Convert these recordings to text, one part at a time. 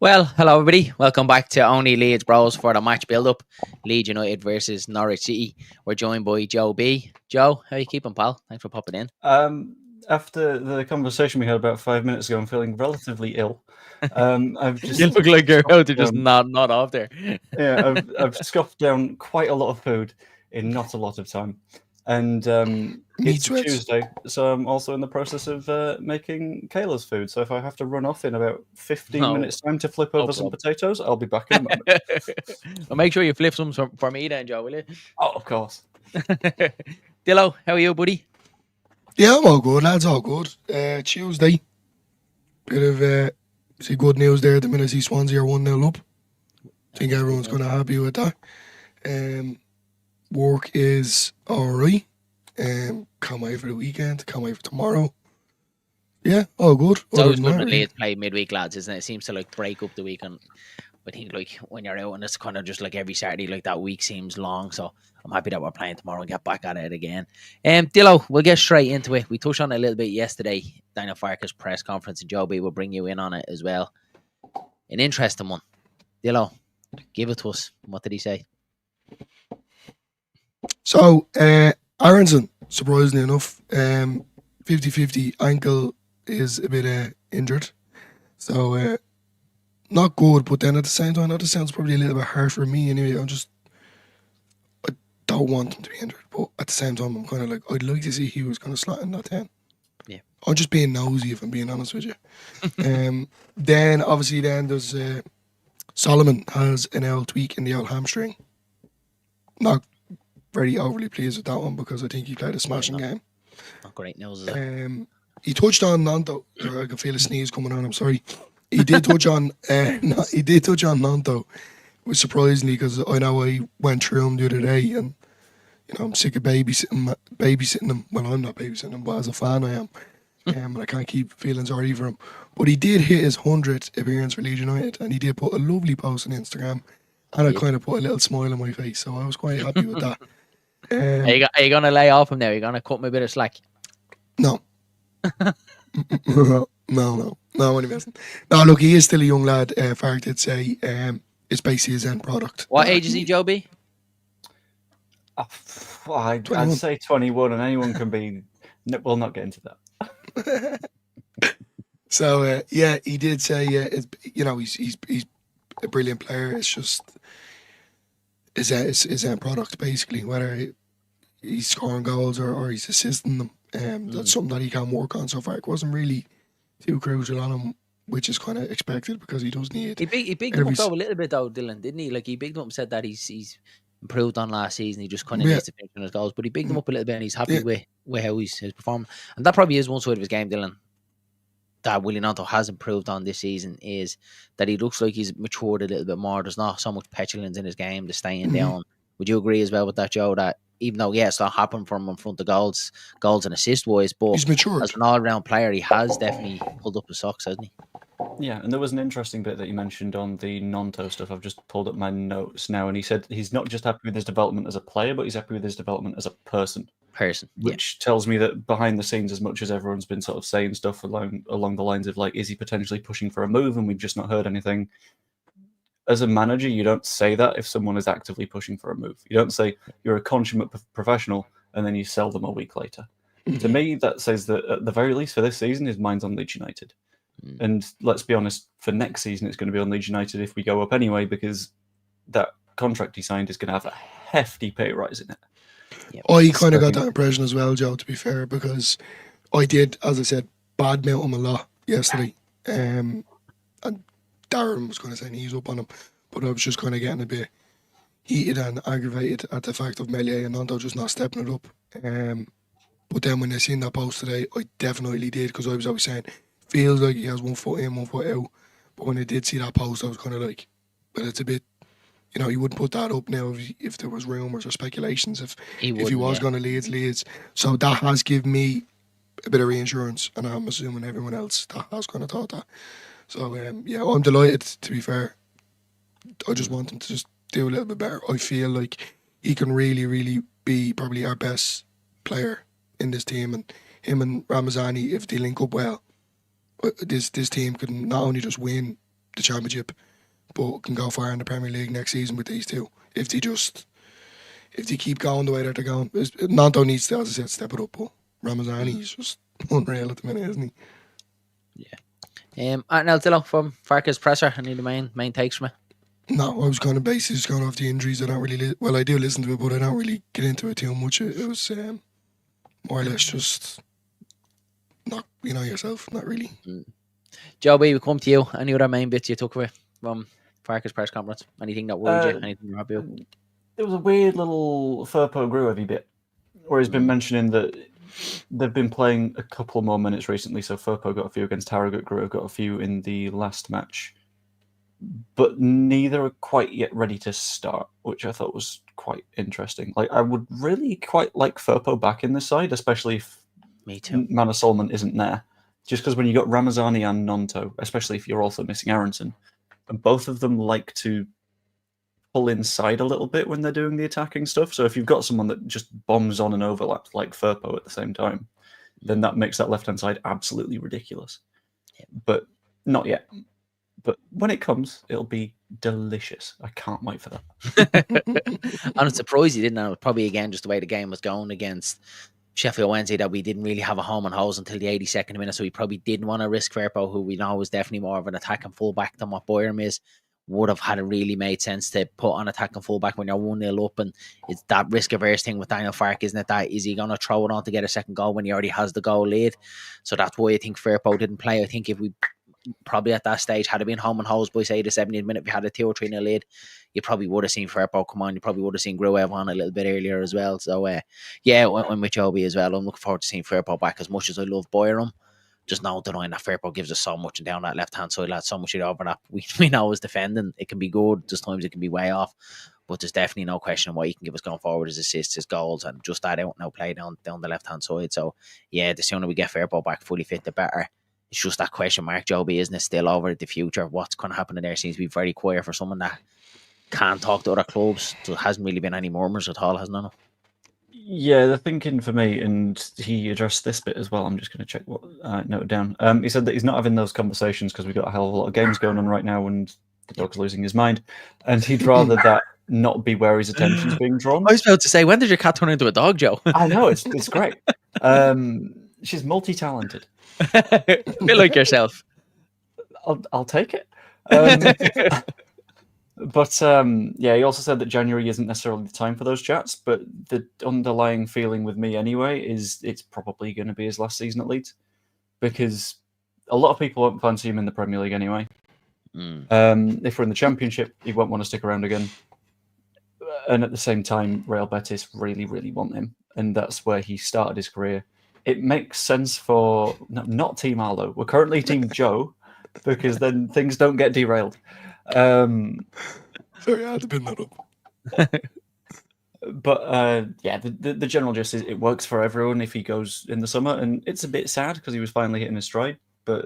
Well, hello everybody. Welcome back to OnlyLeedsBros for the match build-up. Leeds United versus Norwich City. We're joined by Joe B. Joe, how you keeping, pal? Thanks for popping in. After the conversation we had about 5 minutes ago, I'm feeling relatively ill. I've just You look like you're about to just down, not off there. I've scoffed down quite a lot of food in not a lot of time, and Meat it's a sweats. Tuesday, so I'm also in the process of making Kayla's food. So if I have to run off in about 15 No, minutes time to flip over some problem. potatoes, I'll be back in a moment. Well, make sure you flip some for me then, Joe, will you? Oh, of course. Dillo, how are you, buddy? Yeah, I'm all good, lads, all good. Tuesday. Bit of see good news there. The minute see Swansea are 1-0 up. Think everyone's going to happy with that. Work is alright. Can't wait for the weekend. Can't wait for tomorrow. Yeah, all good. It's Other always than good that, when really. Leeds play midweek, lads, isn't it? It seems to like break up the week, and I think like when you're out and it's kind of just like every Saturday, like that week seems long. So I'm happy that we're playing tomorrow and get back at it again. Dillo, we'll get straight into it. We touched on it a little bit yesterday. Daniel Farke's press conference, and Joe B will bring you in on it as well. An interesting one. Dillo, give it to us. What did he say? So, Aronson, surprisingly enough, 50-50 ankle is a bit injured. So, not good, but then at the same time, I know this sounds probably a little bit harsh for me anyway. I don't want him to be injured, but at the same time, I'm kind of like, I'd like to see he was kind of slotting that down. Yeah. I'm just being nosy, if I'm being honest with you. Then, obviously, there's Solomon has an L tweak in the old hamstring. Not very overly pleased with that one because I think he played a smashing game. Not great news, is it? He touched on Nanto. I can feel a sneeze coming on. I'm sorry. He did touch on. He did touch on Nanto, which surprised me because I know I went through him the other day, and I'm sick of babysitting him. Well, I'm not babysitting him, but as a fan, I am. And I can't keep feeling sorry for him. But he did hit his 100th appearance for Leeds United, and he did put a lovely post on Instagram, and it kind of put a little smile on my face. So I was quite happy with that. Are you gonna lay off him now? Are you gonna cut him a bit of slack? No. No, I'm messing. No, look, he is still a young lad. Farke did say it's basically his end product. What age is he, Joe B? I'd 21. say 21, and anyone can be. No, we'll not get into that. So yeah, he did say he's a brilliant player. It's just his end product basically. Whether he's scoring goals or he's assisting them, that's something that he can work on. So far, it wasn't really too crucial on him, which is kind of expected because he does need. He bigged him up though a little bit though, Dylan, didn't he? Like he bigged him up and said that he's improved on last season. He just kind of needs to finish on his goals, but he bigged him up a little bit, and he's happy with how he's performing. And that probably is one side of his game, Dylan, that Willie Nanto has improved on this season, is that he looks like he's matured a little bit more. There's not so much petulance in his game, the staying down. Would you agree as well with that, Joe? That even though it's not happened from in front of goals and assist wise, but He's matured. as an all round player, he has definitely pulled up his socks, hasn't he? Yeah, and there was an interesting bit that you mentioned on the Nanto stuff. I've just pulled up my notes now, and he said he's not just happy with his development as a player, but he's happy with his development as a person. Which tells me that behind the scenes, as much as everyone's been sort of saying stuff along the lines of like, is he potentially pushing for a move, and we've just not heard anything. As a manager, you don't say that if someone is actively pushing for a move. You don't say you're a consummate professional and then you sell them a week later. To me, that says that at the very least for this season, his mind's on Leeds United. And let's be honest, for next season, it's going to be on Leeds United if we go up anyway, because that contract he signed is going to have a hefty pay rise in it. I kind of got that impression as well, Joe, to be fair, because I did, as I said, badmouth him a lot yesterday. And Darren was kind of saying he's up on him, but I was just kind of getting a bit heated and aggravated at the fact of Melier and Nanto just not stepping it up. But then when I seen that post today, I definitely did, because I was always saying, feels like he has 1 foot in, 1 foot out. But when I did see that post, I was kind of like, well, it's a bit, you wouldn't put that up now if there was rumours or speculations if he was going to Leeds. So that has given me a bit of reinsurance, and I'm assuming everyone else that has kind of thought that. So yeah, I'm delighted, to be fair. I just want him to just do a little bit better. I feel like he can really, really be probably our best player in this team, and him and Ramazani, if they link up well, this team could not only just win the Championship, but can go far in the Premier League next season with these two. If they keep going the way that they're going. Nanto needs to, as I said, step it up, but Ramazani is just unreal at the minute, isn't he? Yeah. Now, Dillo, from Farke's presser, any of the main takes from it? No, I was kind of basically just going off the injuries. I don't really, I do listen to it, but I don't really get into it too much. It was more or less just not, yourself, not really. Joby, we come to you. Any other main bits you took away from Farke's press conference? Anything that worried you? Anything you're happy with? There was a weird little Firpo Gruevy bit where he's been mentioning that they've been playing a couple more minutes recently. So Firpo got a few against Harrogate, Gruev got a few in the last match. But neither are quite yet ready to start, which I thought was quite interesting. Like, I would really quite like Firpo back in this side, especially if Manor Solomon isn't there. Just because when you got Ramazani and Nonto, especially if you're also missing Aronson, and both of them like to pull inside a little bit when they're doing the attacking stuff. So if you've got someone that just bombs on and overlaps like Firpo at the same time, then that makes that left-hand side absolutely ridiculous. Yeah. But not yet. But when it comes, it'll be delicious. I can't wait for that. I'm surprised you didn't know. Probably, again, just the way the game was going against Sheffield Wednesday, that we didn't really have a home and hose until the 82nd minute. So we probably didn't want to risk Firpo, who we know is definitely more of an attacking fullback than what Boyram is. Would have had it really made sense to put on attacking fullback when you're 1-0 up, and it's that risk averse thing with Daniel Farke, isn't it? That is he going to throw it on to get a second goal when he already has the goal lead? So that's why I think Firpo didn't play. I think if we probably at that stage had it been home and hose by say the 70th minute, if you had a 2 or 3-0 lead, you probably would have seen Firpo come on. You probably would have seen Gruev on a little bit earlier as well. So yeah, I'm with Joby as well. I'm looking forward to seeing Firpo back. As much as I love Boyram, just know denying that Firpo gives us so much, and down that left hand side, lads, so much of the overlap. We know as defending, it can be good. Just times it can be way off, but there's definitely no question on what he can give us going forward, his assists, his goals, and just that out now play down the left hand side. So yeah, the sooner we get Firpo back fully fit, the better. It's just that question mark, Joby, isn't it? Still over the future. What's going to happen in there seems to be very quiet for someone that can't talk to other clubs. There hasn't really been any murmurs at all, hasn't there? Yeah, the thinking for me, and he addressed this bit as well. I'm just going to check what I noted down. He said that he's not having those conversations because we've got a hell of a lot of games going on right now, and the dog's losing his mind. And he'd rather that not be where his attention's being drawn. I was about to say, when did your cat turn into a dog, Joe? I know, it's great. She's multi-talented. A bit like yourself. I'll take it. But yeah, he also said that January isn't necessarily the time for those chats, but the underlying feeling with me anyway is it's probably going to be his last season at Leeds, because a lot of people won't fancy him in the Premier League anyway. If we're in the Championship, he won't want to stick around again. And at the same time, Real Betis really, really want him, and that's where he started his career. It makes sense for not Team Arlo. We're currently Team Joe, because then things don't get derailed. Sorry, I had to pin that up. But yeah, the general gist is it works for everyone if he goes in the summer, and it's a bit sad because he was finally hitting his stride, but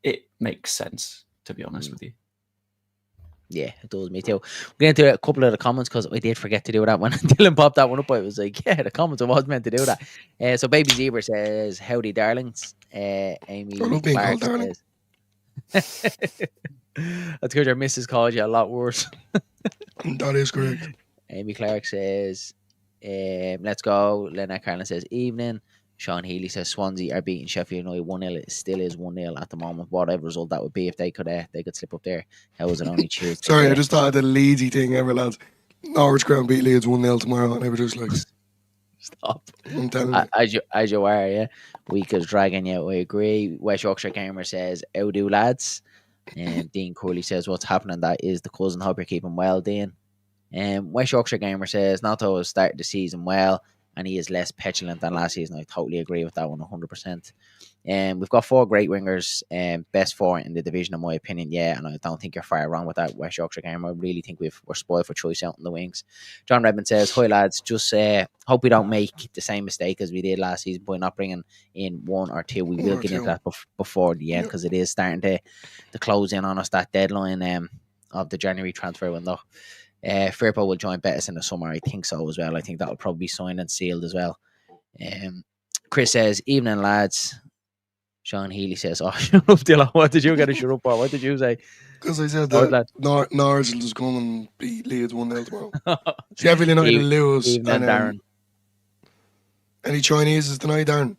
it makes sense, to be honest with you. Yeah, it does. Me too. We're going to do a couple of the comments because I did forget to do that when Dylan popped that one up. I was like, yeah, the comments, I was meant to do that. So Baby Zebra says, howdy, darlings. Amy Clark says, that's because your missus called you a lot worse. That is correct. Amy Clark says, let's go. Lena Carlin says, evening. Sean Healy says Swansea are beating Sheffield United 1-0. It still is 1-0 at the moment. Whatever result that would be, if they could slip up there. How was it only Tuesday? Sorry, I just thought of the Leedsy thing ever, lads. Norwich ground beat Leeds 1-0 tomorrow, and I was just like, stop. I'm telling you. As you are, yeah. Week is dragging you. I agree. West Yorkshire Gamer says, how do lads? And Dean Curley says, what's happening? That is the cousin. Hope you're keeping well, Dean. West Yorkshire Gamer says, Nato has started the season well, and he is less petulant than last season. I totally agree with that one, 100%. We've got 4 great wingers, best 4 in the division, in my opinion. Yeah, and I don't think you're far wrong with that, West Yorkshire Gamer. I really think we're spoiled for choice out in the wings. John Redmond says, hi lads, just hope we don't make the same mistake as we did last season by not bringing in 1 or 2. We will get into that before the end, because it is starting to close in on us, that deadline of the January transfer window. Firpo will join Betis in the summer. I think so as well. I think that will probably be signed and sealed as well. Chris says, evening lads. Sean Healy says, "Oh, shut up, Dylan. What did you get a shut up for? What did you say?" Because I said that Norwich will just come and beat Leeds 1-0 tomorrow. Sheffield United will lose. Evening, Darren. Any Chinese tonight, Darren?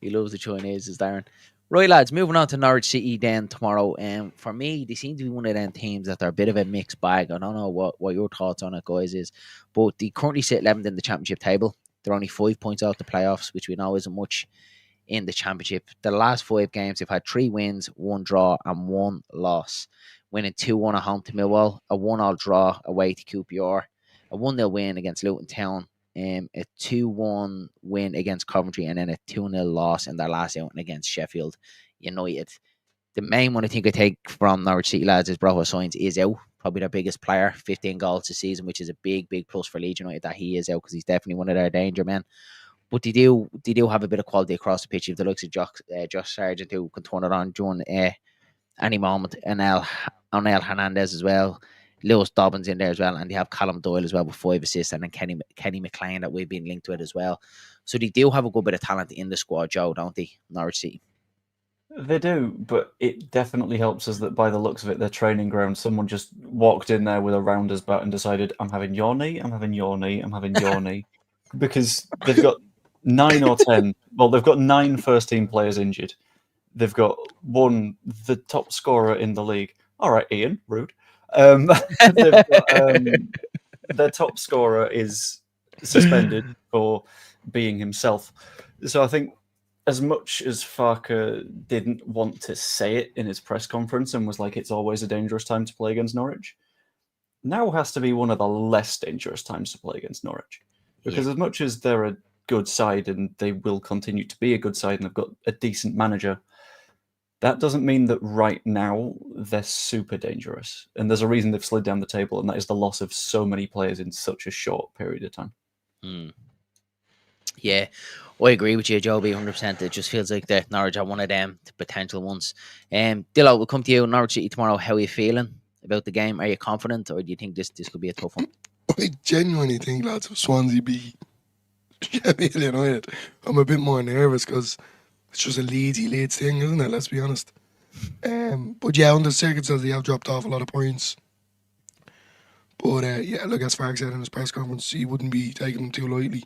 He loves the Chinese, Darren. Right, lads, moving on to Norwich City then tomorrow. For me, they seem to be one of them teams that are a bit of a mixed bag. I don't know what your thoughts on it, guys, is. But they currently sit 11th in the championship table. They're only 5 points out the playoffs, which we know isn't much in the championship. The last 5 games, they've had 3 wins, 1 draw, and 1 loss. Winning 2-1 at home to Millwall, a 1-1 draw away to QPR, a 1-0 win against Luton Town, a 2-1 win against Coventry, and then a 2-0 loss in their last outing against Sheffield United. The main one I think I take from Norwich City, lads, is Broho Signs is out. Probably their biggest player, 15 goals this season, which is a big plus for Leeds United that he is out, because he's definitely one of their danger men. But they do have a bit of quality across the pitch. If the looks of Josh Sargent, who can turn it on during any moment, and Onel Hernandez as well, Lewis Dobbins in there as well, and they have Callum Doyle as well with 5 assists, and then Kenny McLean that we've been linked with as well. So they do have a good bit of talent in the squad, Joe, don't they, Norwich City? They do, but it definitely helps us that by the looks of it, their training ground, someone just walked in there with a rounder's bat and decided, I'm having your knee, I'm having your knee, I'm having your knee. Because they've got 9 or 10, well, they've got 9 first-team players injured. They've got the top scorer in the league. All right, Ian, rude. They've got, their top scorer is suspended for being himself. So I think, as much as Farke didn't want to say it in his press conference and was like, it's always a dangerous time to play against Norwich, now has to be one of the less dangerous times to play against Norwich. Because as much as they're a good side and they will continue to be a good side and they've got a decent manager, that doesn't mean that right now they're super dangerous. And there's a reason they've slid down the table, and that is the loss of so many players in such a short period of time. Yeah, I agree with you, Joby, 100%. It just feels like that Norwich are one of them potential ones. Dillo, we'll come to you. Norwich City tomorrow. How are you feeling about the game? Are you confident, or do you think this could be a tough one? I genuinely think, lads, if Swansea beat Sheffield United, I'm a bit more nervous because it's just a Leeds thing, isn't it? Let's be honest. But yeah, under the circumstances, they have dropped off a lot of points. But yeah, look, as Farke said in his press conference, he wouldn't be taking them too lightly.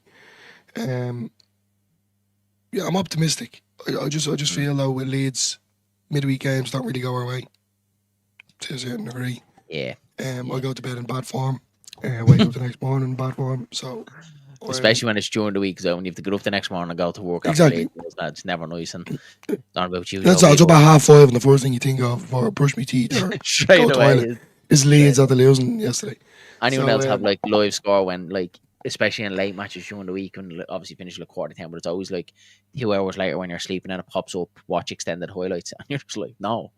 Yeah, I'm optimistic. I just feel though with Leeds, midweek games don't really go our way to a certain degree. Yeah. I go to bed in bad form. Wake up the next morning in bad form. So especially when it's during the week, so when you have to get up the next morning and go to work. Exactly. That's never nice. And it's not about you. That's all. It's about 5:30, and the first thing you think of before I brush my teeth or straight away is Leeds after losing yesterday. Anyone else have like live score when especially in late matches during the week, when obviously finish at 10:15, but it's always like 2 hours later when you're sleeping and it pops up, watch extended highlights, and you're just like, no,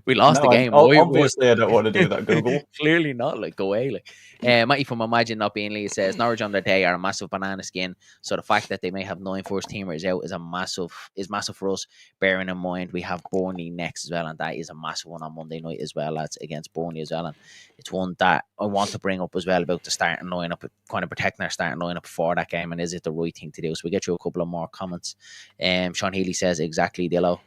we lost the game. Obviously, I don't want to do that, Google. Clearly not. Like, go away. Matty from Imagine Not Being Lee says Norwich on their day are a massive banana skin, so the fact that they may have 9 first teamers out is massive for us, bearing in mind we have Burnley next as well, and that is a massive one on Monday night as well, lads, against Burnley as well. And it's one that I want to bring up as well about the starting lineup, kind of protecting our starting lineup for that game, and is it the right thing to do? So we get you a couple of more comments. Sean Healy says exactly, Dillo.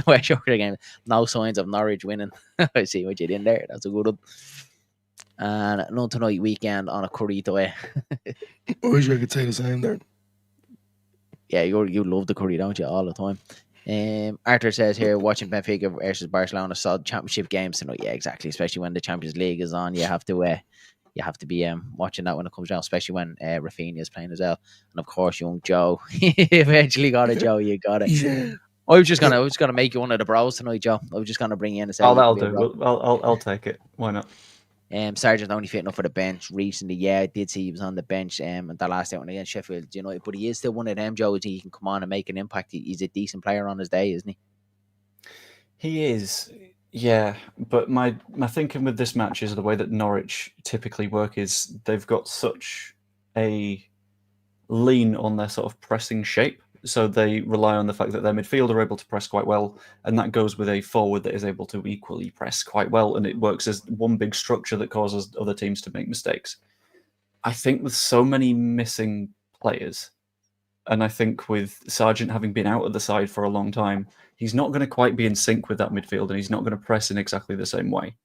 West Yorkshire game, no signs of Norwich winning. I see what you did in there. That's a good one. And none tonight weekend on a curry away. I wish I could say the same there. Yeah, you love the curry, don't you, all the time? Arthur says here, watching Benfica versus Barcelona, saw championship games tonight. Yeah, exactly. Especially when the Champions League is on, you have to be watching that when it comes down, especially when Rafinha is playing as well. And of course, young Joe, eventually got it, Joe. You got it. Yeah. I was just gonna make you one of the bros tonight, Joe. I was just gonna bring you in and say, I'll do. I'll take it. Why not? Sargent only fitting up for the bench recently. Yeah, I did see he was on the bench at the last outing against Sheffield United, but he is still one of them, Joe. He can come on and make an impact. He's a decent player on his day, isn't he? He is. Yeah, but my thinking with this match is the way that Norwich typically work is they've got such a lean on their sort of pressing shape. So they rely on the fact that their midfield are able to press quite well, and that goes with a forward that is able to equally press quite well, and it works as one big structure that causes other teams to make mistakes. I think with so many missing players, And I think with Sargent having been out of the side for a long time, he's not going to quite be in sync with that midfield, and he's not going to press in exactly the same way.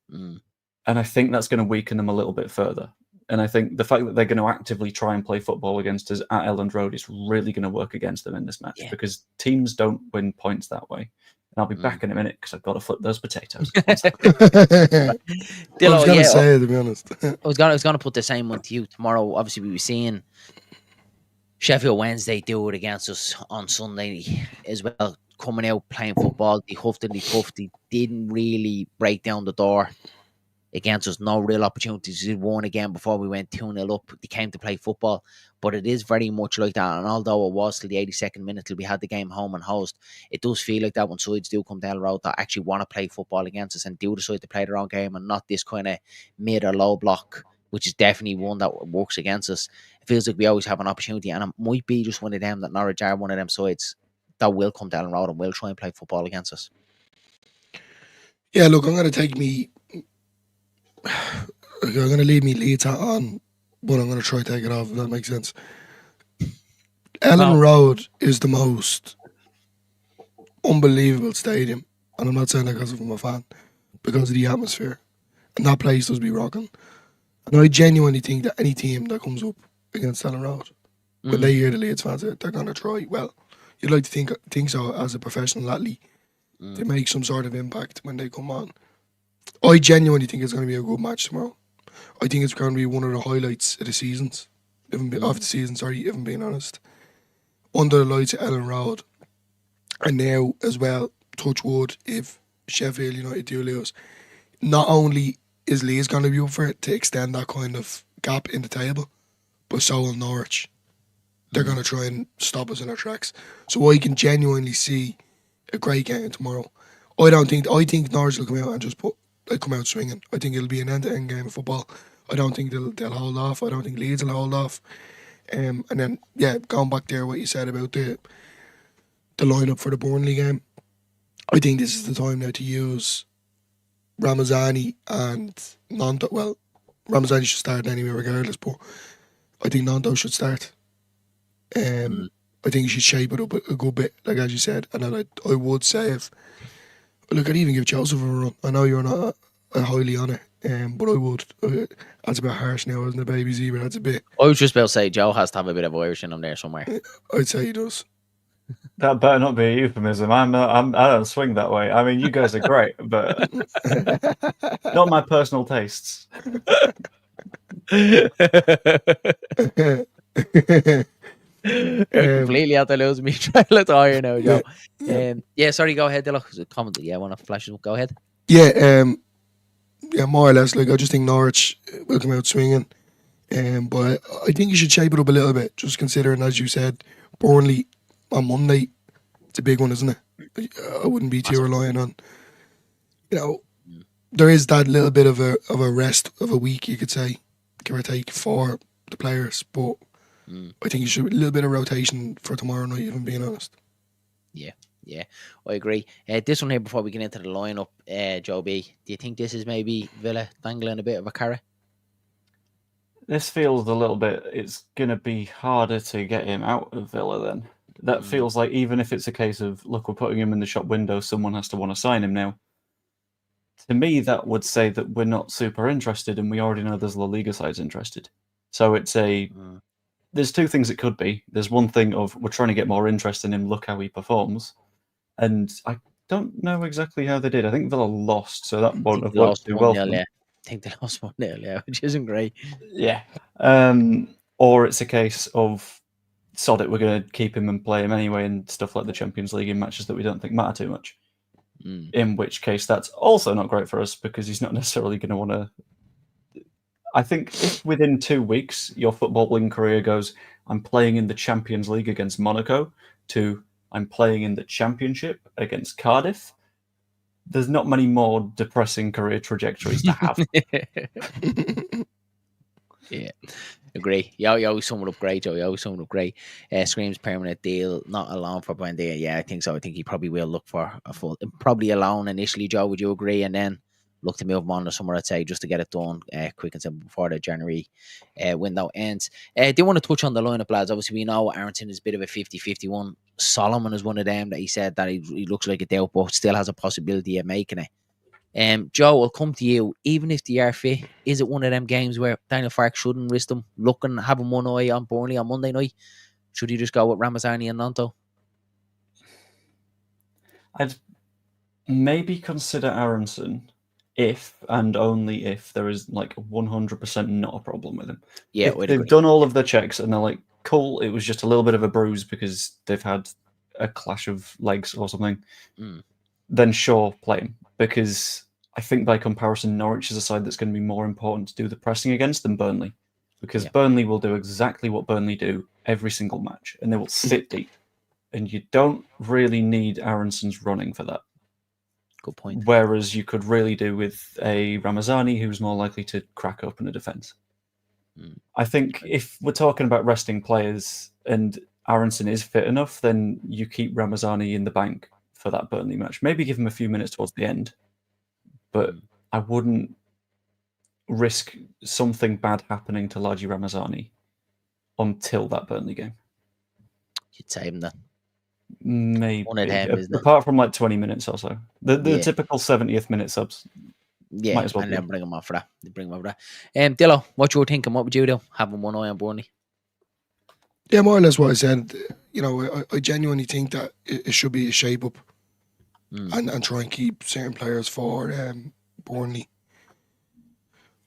And I think that's going to weaken them a little bit further. And I think the fact that they're going to actively try and play football against us at Elland Road is really going to work against them in this match, because teams don't win points that way. And I'll be back in a minute because I've got to flip those potatoes. I was going to say, to be honest. I was going to put the same one to you tomorrow. Obviously, we were seeing Sheffield Wednesday do it against us on Sunday as well, coming out playing football. They huffed and they puffed. They didn't really break down the door against us. No real opportunities. They won again before we went 2-0 up. They came to play football, but it is very much like that. And although it was till the 82nd minute till we had the game home and host, it does feel like that when sides do come down the road that actually want to play football against us and do decide to play their own game and not this kind of mid or low block, which is definitely one that works against us. It feels like we always have an opportunity, and it might be just one of them that Norwich are one of them sides that will come down the road and will try and play football against us. Yeah, look, I'm going to take me. I'm going to leave me Leeds hat on, but I'm going to try to take it off, if that makes sense. Elland Road is the most unbelievable stadium, and I'm not saying that because I'm a fan, because of the atmosphere. And that place does be rocking. And I genuinely think that any team that comes up against Elland Road, when they hear the Leeds fans, they're going to try. Well, you'd like to think so as a professional athlete. They make some sort of impact when they come on. I genuinely think it's going to be a good match tomorrow. I think it's going to be one of the highlights of the seasons. Of the season, if I'm being honest. Under the lights at Elland Road. And now, as well, touch wood, if Sheffield United do lose, not only is Leeds going to be up for it to extend that kind of gap in the table, but so will Norwich. They're going to try and stop us in our tracks. So I can genuinely see a great game tomorrow. I think Norwich will come out and just come out swinging. I think it'll be an end-to-end game of football. I don't think they'll hold off. I don't think Leeds will hold off. And then, going back there, what you said about the lineup for the Burnley game, I think this is the time now to use Ramazani and Nanto. Well, Ramazani should start anyway regardless, but I think Nanto should start. I think he should shape it up a good bit, like as you said. And then I would say I'd even give Joseph a run. I know you're not highly on it, but I would. That's a bit harsh now, isn't it, baby Zebra? That's a bit. I was just about to say Joe has to have a bit of Irish in him there somewhere. I'd say he does. That better not be a euphemism. I don't swing that way. I mean, you guys are great, but not my personal tastes. Completely out the lose me trying to tire now, Joe. Sorry, go ahead, Dylan. Comment. I want to flash it up. Go ahead. More or less. Like, I just think Norwich will come out swinging, but I think you should shape it up a little bit. Just considering, as you said, Burnley on Monday, it's a big one, isn't it? I wouldn't be too reliant on. There is that little bit of a rest of a week, you could say, give or take, for the players, but. I think you should a little bit of rotation for tomorrow night, if I'm being honest. Yeah, I agree. This one here, before we get into the lineup, Joe B, do you think this is maybe Villa dangling a bit of a carrot? This feels a little bit, it's going to be harder to get him out of Villa then. That feels like, even if it's a case of, look, we're putting him in the shop window, someone has to want to sign him now. To me, that would say that we're not super interested, and we already know there's La Liga sides interested. So it's there's two things it could be. There's one thing of, we're trying to get more interest in him, look how he performs. And I don't know exactly how they did. I think Villa lost, so that won't have worked too well for them. I think they lost 1-0, which isn't great. Yeah. Or it's a case of, sod it, we're going to keep him and play him anyway, and stuff like the Champions League in matches that we don't think matter too much. In which case, that's also not great for us, because he's not necessarily going to want to... I think if within 2 weeks your footballing career goes, I'm playing in the Champions League against Monaco, to I'm playing in the Championship against Cardiff, there's not many more depressing career trajectories to have. Yeah, agree. You always sum it up great, Joe. You always sum it up great. Screams permanent deal, not a loan for Buendia. Yeah, I think so. I think he probably will look for a full, probably a loan initially, Joe. Would you agree? And then look to move him on to somewhere, I'd say, just to get it done quick and simple before the January window ends. I do want to touch on the lineup, lads. Obviously, we know Aronson is a bit of a 50-50 one. Solomon is one of them that he said that he looks like a doubt, but still has a possibility of making it. Joe, I'll come to you. Even if they are fit, is it one of them games where Daniel Farke shouldn't risk them having one eye on Burnley on Monday night? Should he just go with Ramazani and Nanto? I'd maybe consider Aronson if and only if there is like 100% not a problem with him. Yeah, if they've done all of their checks and they're like, cool, it was just a little bit of a bruise because they've had a clash of legs or something, then sure, play him. Because I think by comparison, Norwich is a side that's going to be more important to do the pressing against than Burnley. Because Burnley will do exactly what Burnley do every single match, and they will sit deep. And you don't really need Aronson's running for that. Good point. Whereas you could really do with a Ramazani who's more likely to crack open a defence. I think if we're talking about resting players and Aronson is fit enough, then you keep Ramazani in the bank for that Burnley match. Maybe give him a few minutes towards the end. But I wouldn't risk something bad happening to Laji Ramazani until that Burnley game. You'd save him then. Maybe. One of them, isn't it? Apart from like 20 minutes or so. The typical 70th minute subs. Yeah, might as well and then bring him off for that. Dillo, what you were thinking? What would you do? Having one eye on Burnley? Yeah, more or less what I said. You know, I genuinely think that it should be a shape up and try and keep certain players for Burnley.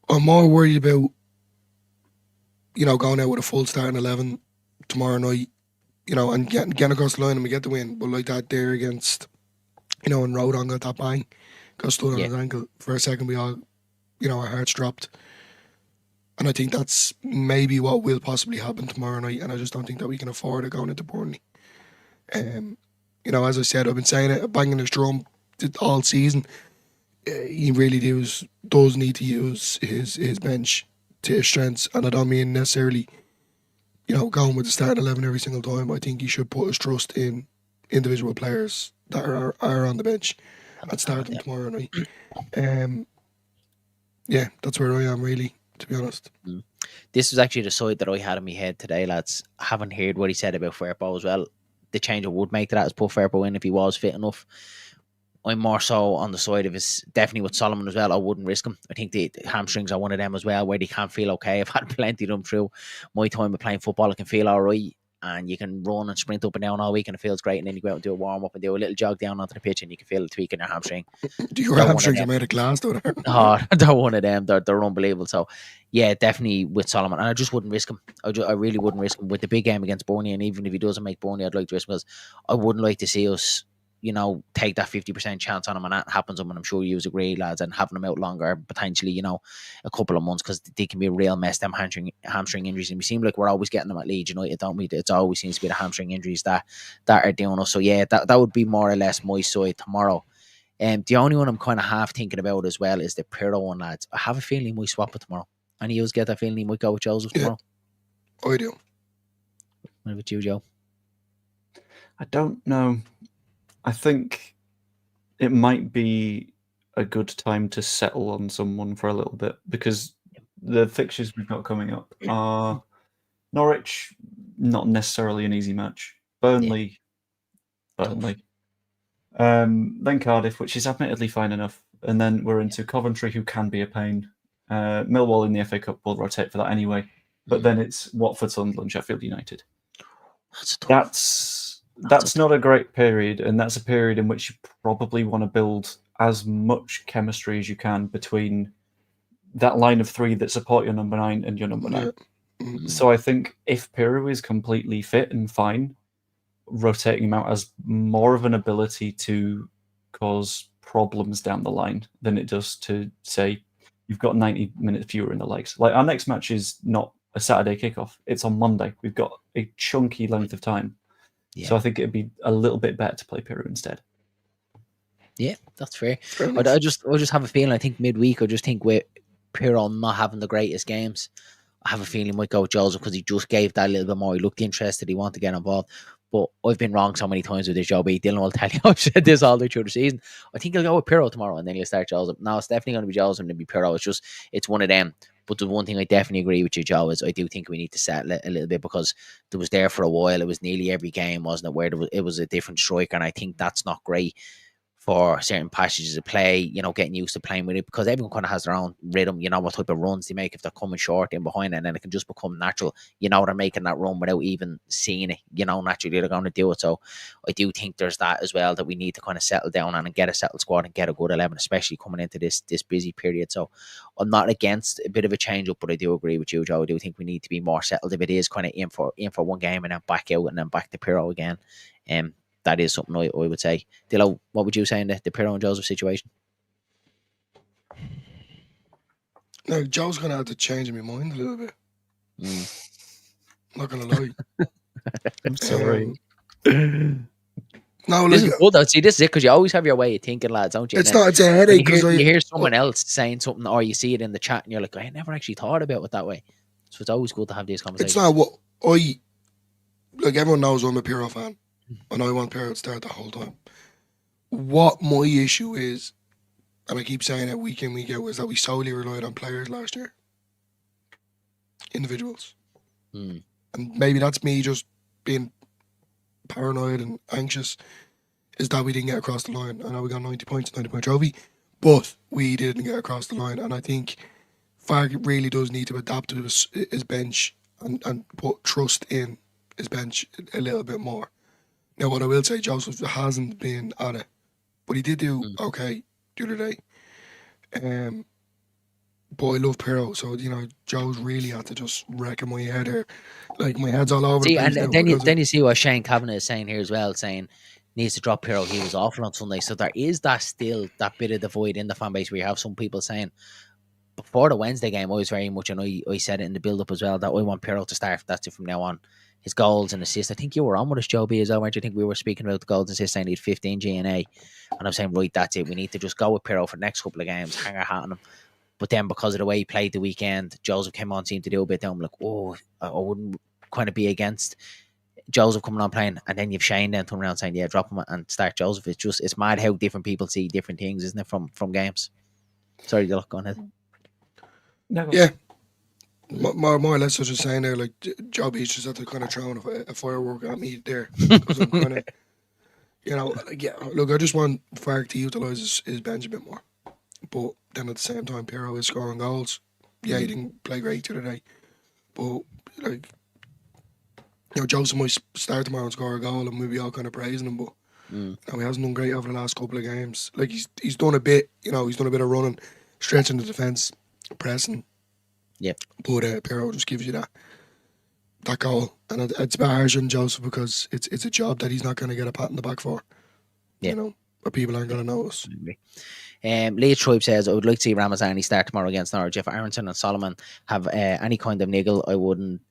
I'm more worried about, you know, going out with a full starting 11 tomorrow night, you know, and getting across the line and we get the win. But like that there against, you know, and Rodon got that bang, got stood on his ankle. For a second we all, you know, our hearts dropped. And I think that's maybe what will possibly happen tomorrow night, and I just don't think that we can afford it going into Burnley. You know, as I said, I've been saying it, banging his drum all season. He really does need to use his bench to his strengths, and I don't mean necessarily, you know, going with the starting 11 every single time. I think he should put his trust in individual players that are on the bench and start them tomorrow night. Yeah, that's where I am really, to be honest. This was actually the side that I had in my head today, lads. I haven't heard what he said about Firpo as well. The change I would make to that is put Firpo in if he was fit enough. I'm more so on the side of his, definitely with Solomon as well. I wouldn't risk him. I think the hamstrings are one of them as well, where they can't feel okay. I've had plenty of them through my time of playing football. I can feel all right, and you can run and sprint up and down all week, and it feels great. And then you go out and do a warm up and do a little jog down onto the pitch, and you can feel it tweaking your hamstring. Your hamstrings are made of glass, though. Oh, they're one of them. They're unbelievable. So, yeah, definitely with Solomon, and I just wouldn't risk him. I really wouldn't risk him with the big game against Burnley. And even if he doesn't make Burnley, I'd like to risk him because I wouldn't like to see us, you know, take that 50% chance on him, and that happens. And I'm sure you agree, lads, and having him out longer, potentially, you know, a couple of months, because they can be a real mess, them hamstring injuries. And we seem like we're always getting them at Leeds United, don't we? It always seems to be the hamstring injuries that are doing us. So yeah, that would be more or less my side tomorrow. The only one I'm kind of half thinking about as well is the Pirlo one, lads. I have a feeling he might swap it tomorrow. And you get that feeling he might go with Joseph tomorrow? I do. What about you, Joe? I don't know. I think it might be a good time to settle on someone for a little bit, because the fixtures we've got coming up are Norwich, not necessarily an easy match. Burnley. Then Cardiff, which is admittedly fine enough. And then we're into Coventry, who can be a pain. Millwall in the FA Cup will rotate for that anyway. But then it's Watford, Sunderland, Sheffield United. That's not a great period, and that's a period in which you probably want to build as much chemistry as you can between that line of three that support your number 9 and your number 9. Mm-hmm. So I think if Piru is completely fit and fine, rotating him out has more of an ability to cause problems down the line than it does to say you've got 90 minutes fewer in the legs. Like, our next match is not a Saturday kickoff; it's on Monday. We've got a chunky length of time. Yeah. So I think it'd be a little bit better to play Piru instead. Yeah, that's fair. I just have a feeling. I think midweek, I just think with Piru not having the greatest games, I have a feeling he might go with Joseph because he just gave that little bit more. He looked interested. He wanted to get involved. But I've been wrong so many times with this job. Dylan will tell you I've said this all the way through the season. I think he'll go with Pirro tomorrow and then he'll start Joseph. No, it's definitely going to be Joseph and then be Pirro. It's one of them. But the one thing I definitely agree with you, Joe, is I do think we need to settle it a little bit because there was there for a while. It was nearly every game, wasn't it, where it was a different striker, and I think that's not great for certain passages of play, you know, getting used to playing with it because everyone kind of has their own rhythm, you know, what type of runs they make if they're coming short in behind, and then it can just become natural. You know, they're making that run without even seeing it, you know, naturally they're going to do it. So I do think there's that as well that we need to kind of settle down on and get a settled squad and get a good 11, especially coming into this busy period. So I'm not against a bit of a change up, but I do agree with you, Joe. I do think we need to be more settled if it is kind of in for one game and then back out and then back to Pirro again. That is something I would say. Dillo, what would you say in the Pirro and Joseph situation? No, Joe's going to have to change my mind a little bit. I'm not going to lie. I'm sorry. No, this is good though. See, this is it because you always have your way of thinking, lads, don't you? It's a headache because you hear someone else saying something or you see it in the chat and you're like, I never actually thought about it that way. So it's always good to have these conversations. It's not what everyone knows I'm a Pirro fan. And I want Pirro to start the whole time. What my issue is, and I keep saying it week in, week out, is that we solely relied on players last year. Individuals. And maybe that's me just being paranoid and anxious, is that we didn't get across the line. I know we got 90 points, 90-point trophy, but we didn't get across the line. And I think Farke really does need to adapt to his bench and put trust in his bench a little bit more. Now, what I will say, Joseph hasn't been at it, but he did do okay the other day. But I love Pirro, so, you know, Joe's really had to just wreck my head here. Like, my head's all over the place. And then you see what Shane Kavanagh is saying here as well, saying needs to drop Pirro. He was awful on Sunday. So there is that bit of the void in the fan base where you have some people saying, before the Wednesday game, I was very much, and I said it in the build-up as well, that I want Pirro to start. That's it from now on. His goals and assists. I think you were on with us, Joe B, as well, weren't you? I think we were speaking about the goals and assists, saying he had 15 GNA. And I'm saying, right, that's it. We need to just go with Pirro for the next couple of games, hang our hat on him. But then because of the way he played the weekend, Joseph came on, seemed to do a bit. Then I'm like, oh, I wouldn't kind of be against Joseph coming on playing. And then you've Shane then turn around saying, yeah, drop him and start Joseph. It's mad how different people see different things, isn't it, from games? Sorry, Dylan, go ahead. No. Yeah. More or less, I was just saying there, like, Joe Beach just had to kind of throw a firework at me there. Because I'm kind of, you know, like, yeah, look, I just want Farke to utilise his bench a bit more. But then at the same time, Pirro is scoring goals. Yeah, he didn't play great today. But, like, you know, Joseph might start tomorrow and score a goal and we'll be all kind of praising him. But, you know, he hasn't done great over the last couple of games. Like, he's done a bit, you know, he's done a bit of running, stretching the defence, pressing. Yeah, but Pirro just gives you that goal, and it's a bit harsh on Joseph because it's a job that he's not going to get a pat in the back for. Yeah, you know, but people aren't going to notice. Leeds Tribe says, I would like to see Ramazani start tomorrow against Norwich. If Aronson and Solomon have any kind of niggle, I wouldn't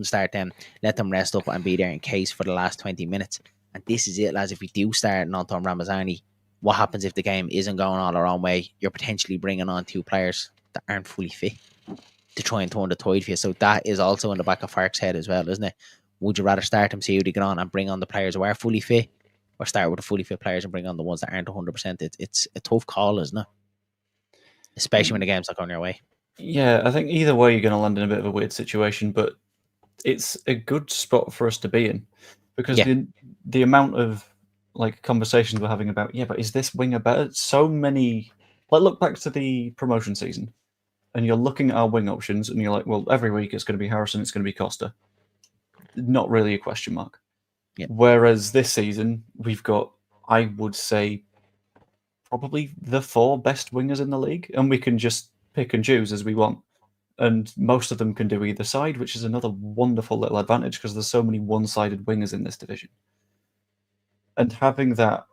start them. Let them rest up and be there in case for the last 20 minutes. And this is it, lads. If we do start Nonton Ramazani, what happens if the game isn't going all our own way? You're potentially bringing on two players that aren't fully fit to try and turn the tide for you. So that is also in the back of Farke's head as well, isn't it? Would you rather start them, see who they get on, and bring on the players who are fully fit, or start with the fully fit players and bring on the ones that aren't 100%? It's a tough call, isn't it? Especially when the game's not going your way. Yeah, I think either way you're going to land in a bit of a weird situation, but it's a good spot for us to be in because the amount of like conversations we're having about, but is this winger better? So many, like look back to the promotion season. And you're looking at our wing options, and you're like, well, every week it's going to be Harrison, it's going to be Costa. Not really a question mark. Yeah. Whereas this season, we've got, I would say, probably the 4 best wingers in the league, and we can just pick and choose as we want. And most of them can do either side, which is another wonderful little advantage because there's so many one-sided wingers in this division. And having that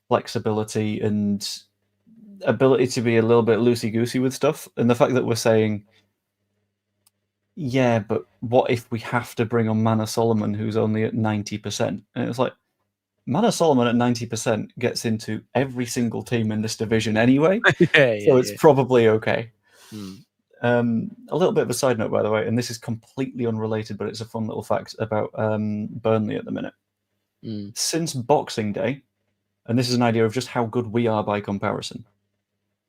flexibility and ability to be a little bit loosey-goosey with stuff, and the fact that we're saying, yeah, but what if we have to bring on Mana Solomon, who's only at 90%? And it's like, Mana Solomon at 90% gets into every single team in this division anyway, so it's probably okay. A little bit of a side note, by the way, and this is completely unrelated, but it's a fun little fact about Burnley at the minute. Since Boxing Day, and this is an idea of just how good we are by comparison.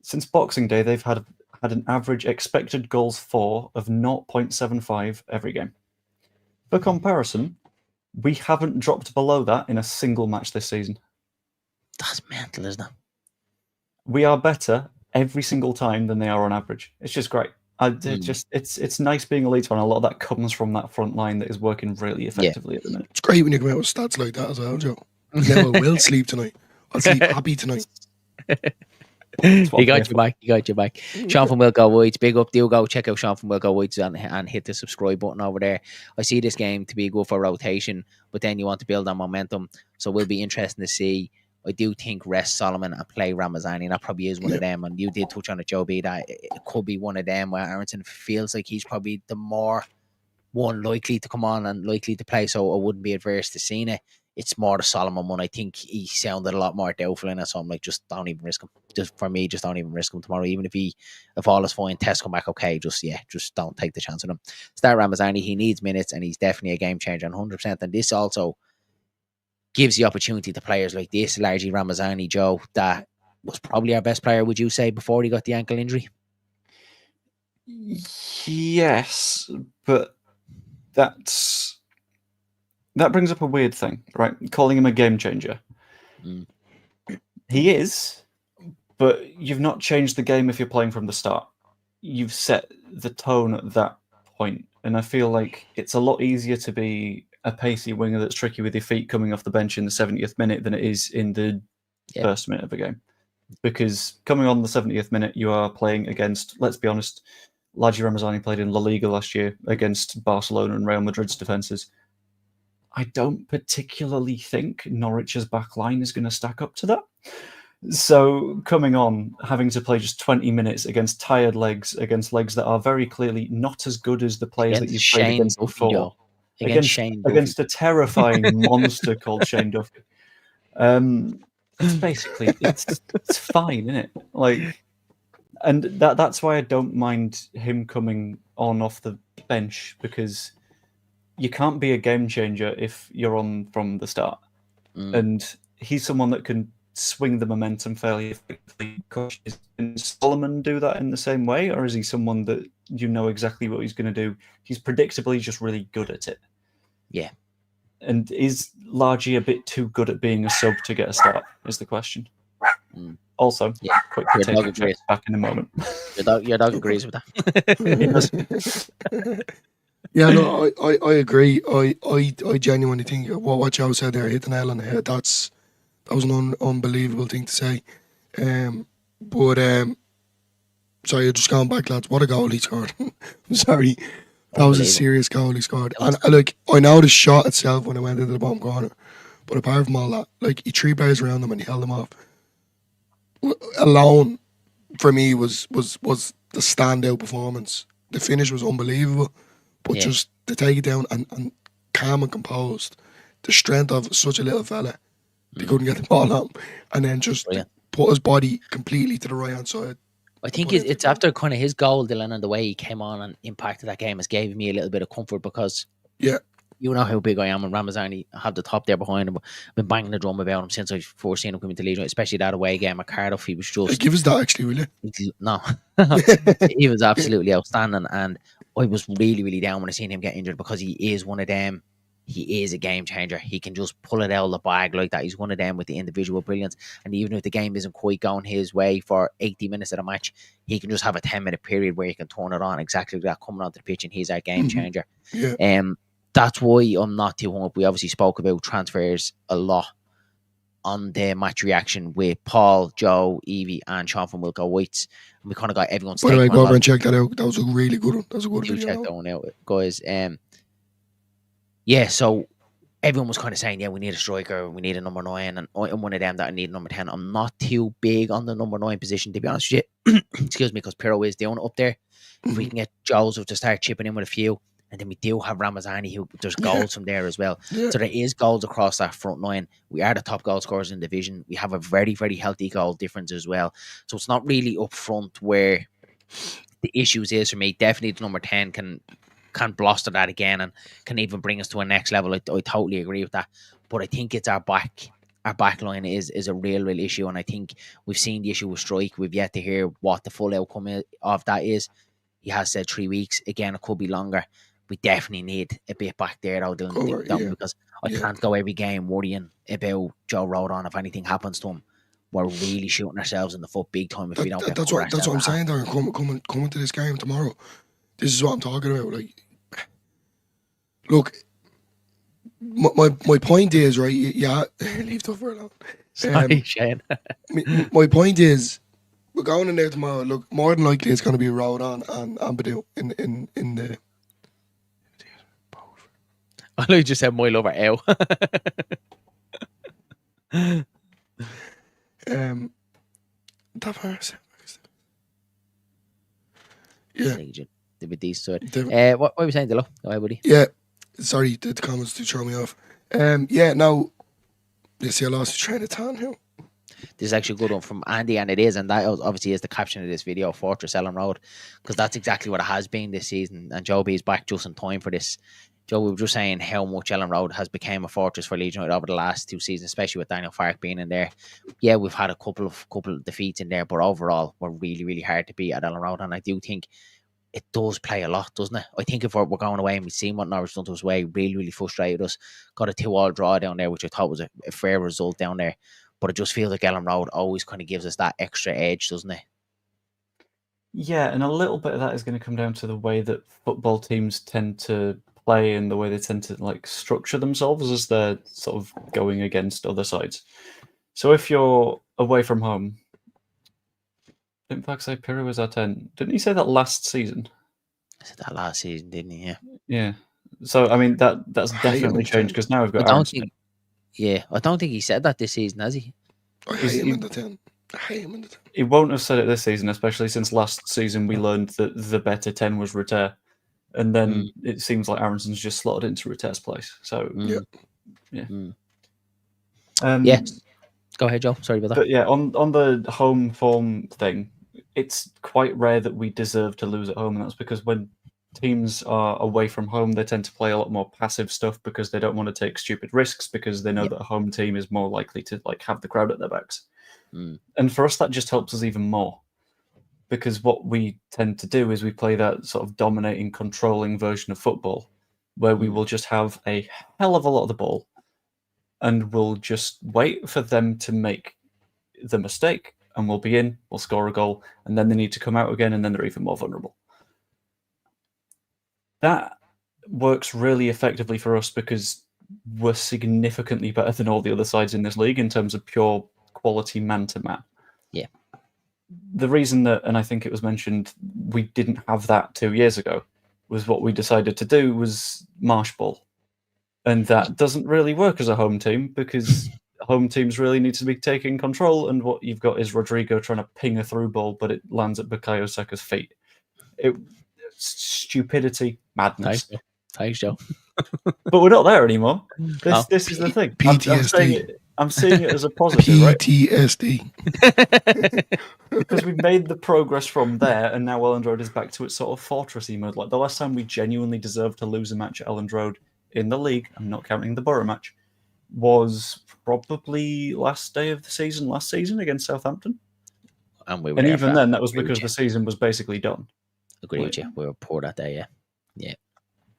Since Boxing Day, they've had an average expected goals for of 0.75 every game. For comparison, we haven't dropped below that in a single match this season. That's mental, isn't it? We are better every single time than they are on average. It's just great. It's nice being a Leeds fan. A lot of that comes from that front line that is working really effectively at the minute. It's great when you come out with stats like that as well, Joe. Now I will sleep tonight. I'll sleep happy tonight. He got you back. Sean from Will Go Whites, big up. Do go check out Sean from Will Go Whites and hit the subscribe button over there. I see this game to be good for rotation, but then you want to build on momentum. So we'll be interesting to see. I do think rest Solomon and play Ramazani, and that probably is one of them. And you did touch on it, Joe B, that it could be one of them where Aronson feels like he's probably the more one likely to come on and likely to play. So I wouldn't be adverse to seeing it. It's more the Solomon one. I think he sounded a lot more doubtful in it. So I'm like, just don't even risk him. Just for me, just don't even risk him tomorrow. Even if all is fine, tests come back okay, just don't take the chance on him. Start Ramazani. He needs minutes, and he's definitely a game changer, 100%. And this also gives the opportunity to players like this, largely Ramazani, Joe, that was probably our best player, would you say, before he got the ankle injury? Yes, but that brings up a weird thing, right? Calling him a game changer. He is, but you've not changed the game if you're playing from the start. You've set the tone at that point, and I feel like it's a lot easier to be a pacey winger that's tricky with your feet coming off the bench in the 70th minute than it is in the first minute of a game. Because coming on the 70th minute, you are playing against, let's be honest, Laji Ramazani played in La Liga last year against Barcelona and Real Madrid's defences. I don't particularly think Norwich's back line is going to stack up to that. So coming on, having to play just 20 minutes against tired legs, against legs that are very clearly not as good as the players that you've played against before. Against a terrifying monster called Shane Duffy. It's basically it's fine, isn't it? Like, and that's why I don't mind him coming on off the bench, because you can't be a game changer if you're on from the start. And he's someone that can swing the momentum fairly effectively. Can Solomon do that in the same way, or is he someone that you know exactly what he's going to do? He's predictably just really good at it. Yeah. And is Largy a bit too good at being a sub to get a start, is the question. Also, quick potato check back in a moment. Your dog agrees with that. Yeah, no, I agree. I genuinely think what Joe said there hit the nail on the head. That was an unbelievable thing to say. Sorry, you're just going back, lads. What a goal he scored. I'm sorry. That was a serious goal he scored. And I know the shot itself when it went into the bottom corner. But apart from all that, like, he 3 players around him and he held them off. Alone, for me, was the standout performance. The finish was unbelievable. But just to take it down and calm and composed, the strength of such a little fella, they couldn't get the ball out, and then just put his body completely to the right-hand side. I think it's after kind of his goal, Dylan, and the way he came on and impacted that game has gave me a little bit of comfort, because you know how big I am, and Ramazani have the top there behind him. I've been banging the drum about him since I first seen him come into Leeds, especially that away game at Cardiff. He was just... Give us that, actually, will you? No. He was absolutely outstanding, and I was really, really down when I seen him get injured, because he is one of them. He is a game changer. He can just pull it out of the bag like that. He's one of them with the individual brilliance. And even if the game isn't quite going his way for 80 minutes of the match, he can just have a 10-minute period where he can turn it on exactly like that, coming onto the pitch, and he's our game changer. That's why I'm not too hung up. We obviously spoke about transfers a lot on the match reaction with Paul, Joe, Evie, and Sean from Wilco Whites. And we kind of got everyone's take. By the way, go over and check that out. That was a really good one. That was a good video. Check that one out, guys. So everyone was kind of saying, we need a striker, we need a number 9, and I'm one of them that I need a number 10. I'm not too big on the number 9 position, to be honest with you. Excuse me, because Pirro is doing it up there. If we can get Joseph to start chipping in with a few, and then we do have Ramazani, who there's goals from there as well. So there is goals across that front line. We are the top goal scorers in the division. We have a very, very healthy goal difference as well. So it's not really up front where the issues is for me. Definitely the number 10 can bluster that again and can even bring us to a next level. I totally agree with that. But I think it's our back line is a real issue, and I think we've seen the issue with Strike. We've yet to hear what the full outcome of that is. He has said 3 weeks. Again, it could be longer. We definitely need a bit back there, though, because I can't go every game worrying about Joe Rodon if anything happens to him. We're really shooting ourselves in the foot big time if we don't get that's what I'm saying, Darren. Coming to this game tomorrow, this is what I'm talking about. Like, look, my point is, right, leave stuff for alone. Sorry, Shane. My point is, we're going in there tomorrow. Look, more than likely it's going to be Rodon and Ampadu in the... I know you just said my lover, L. What were you saying, Dilo? Go ahead, buddy. Yeah, sorry, the comments to throw me off. Now, you see I lost the train of thought now. This is actually a good one from Andy, and it is, and that obviously is the caption of this video, Fortress Elland Road, because that's exactly what it has been this season, and Joe B is back just in time for this. Joe, we were just saying how much Elland Road has become a fortress for Leeds United over the last 2 seasons, especially with Daniel Farke being in there. Yeah, we've had a couple of defeats in there, but overall, we're really, really hard to beat at Elland Road, and I do think it does play a lot, doesn't it? I think if we're going away and we've seen what Norwich done to us away, really, really frustrated us. Got a 2-2 draw down there, which I thought was a fair result down there. But it just feels like Elland Road always kind of gives us that extra edge, doesn't it? Yeah, and a little bit of that is going to come down to the way that football teams tend to play and the way they tend to like structure themselves as they're sort of going against other sides. So if you're away from home, didn't Farke say Pirro was our 10? Didn't he say that last season? I said that last season, didn't he? Yeah. Yeah. So I mean that's definitely changed because now we've got Aaron Smith. Yeah, I don't think he said that this season, has he? I hate him in the 10. He won't have said it this season, especially since last season we learned that the better 10 was Reter. And then it seems like Aronson's just slotted into Reter's place. So, yeah. Yes. Go ahead, Joe. Sorry about that. But yeah, on the home form thing, it's quite rare that we deserve to lose at home. And that's because when teams are away from home, they tend to play a lot more passive stuff because they don't want to take stupid risks because they know that a home team is more likely to like have the crowd at their backs. And for us, that just helps us even more because what we tend to do is we play that sort of dominating, controlling version of football where we will just have a hell of a lot of the ball and we'll just wait for them to make the mistake and we'll be in, we'll score a goal, and then they need to come out again and then they're even more vulnerable. That works really effectively for us because we're significantly better than all the other sides in this league in terms of pure quality man-to-man. Yeah. The reason that, and I think it was mentioned, we didn't have that 2 years ago, was what we decided to do was marsh ball. And that doesn't really work as a home team because home teams really need to be taking control, and what you've got is Rodrigo trying to ping a through ball, but it lands at Bukayo Saka's feet. Stupidity, madness. Thanks, Joe. But we're not there anymore. This is the thing. PTSD. I'm seeing it as a positive, right? PTSD. Because we've made the progress from there, and now Elland Road is back to its sort of fortressy mode. Like the last time we genuinely deserved to lose a match at Elland Road in the league, I'm not counting the Borough match, was probably last season against Southampton. And even then, that was because the season was basically done. Agree with you. We were poor that day, yeah.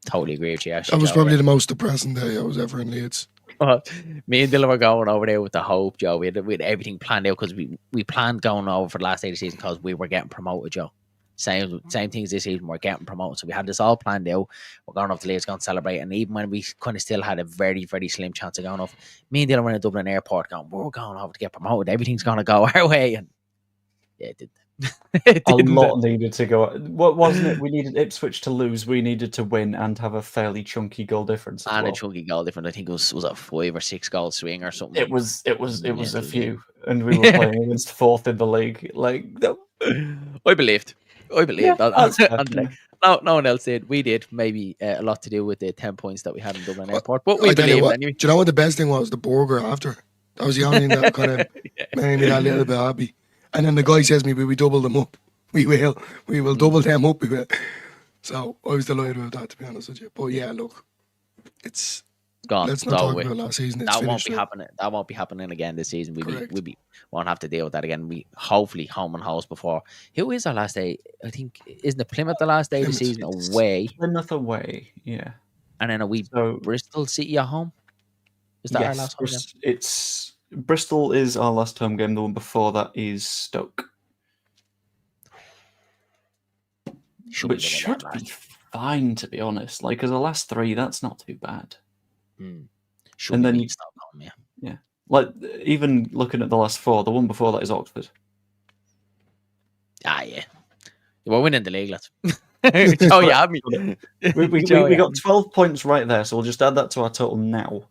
Totally agree with you, actually. That was probably the most depressing day I was ever in Leeds. Me and Dylan were going over there with the hope, Joe. We had everything planned out because we planned going over for the last day of the season because we were getting promoted, Joe. Same things this season, we're getting promoted. So we had this all planned out. We're going off to Leeds, going to celebrate. And even when we kind of still had a very, very slim chance of going off, me and Dylan were in a Dublin airport going, we're going over to get promoted. Everything's going to go our way. And yeah, it did. A lot needed to go. What wasn't it? We needed Ipswich to lose. We needed to win and have a fairly chunky goal difference. And a chunky goal difference. I think it was a 5 or 6 goal swing or something. It was a few, and we were playing against 4th in the league. Like I believed. Yeah, no one else did. We did. Maybe a lot to do with the 10 points that we had in Dublin Airport, but we believed anyway. Do you know what the best thing was? The burger after. That was the only thing that kind of made me that little bit happy. And then the guy says to me, we double them up. We will double them up. We will. So I was delighted with that, to be honest with you. But yeah, look, it's gone. Let's not talk about last season. It's that won't finished. be happening. That won't be happening again this season. Correct. We won't have to deal with that again. We hopefully home and host before. Who is our last day? I think isn't it Plymouth the last day of the season away? Plymouth away, yeah. And then are we Bristol City at home? Is that our last home game? It's Bristol is our last home game. The one before that is Stoke. Which should be fine, to be honest. Like, as the last three, that's not too bad. And then you stop home, yeah. Like, even looking at the last four, the one before that is Oxford. Yeah. We're winning the league, lads. Oh, yeah, we got 12 points right there, so we'll just add that to our total now.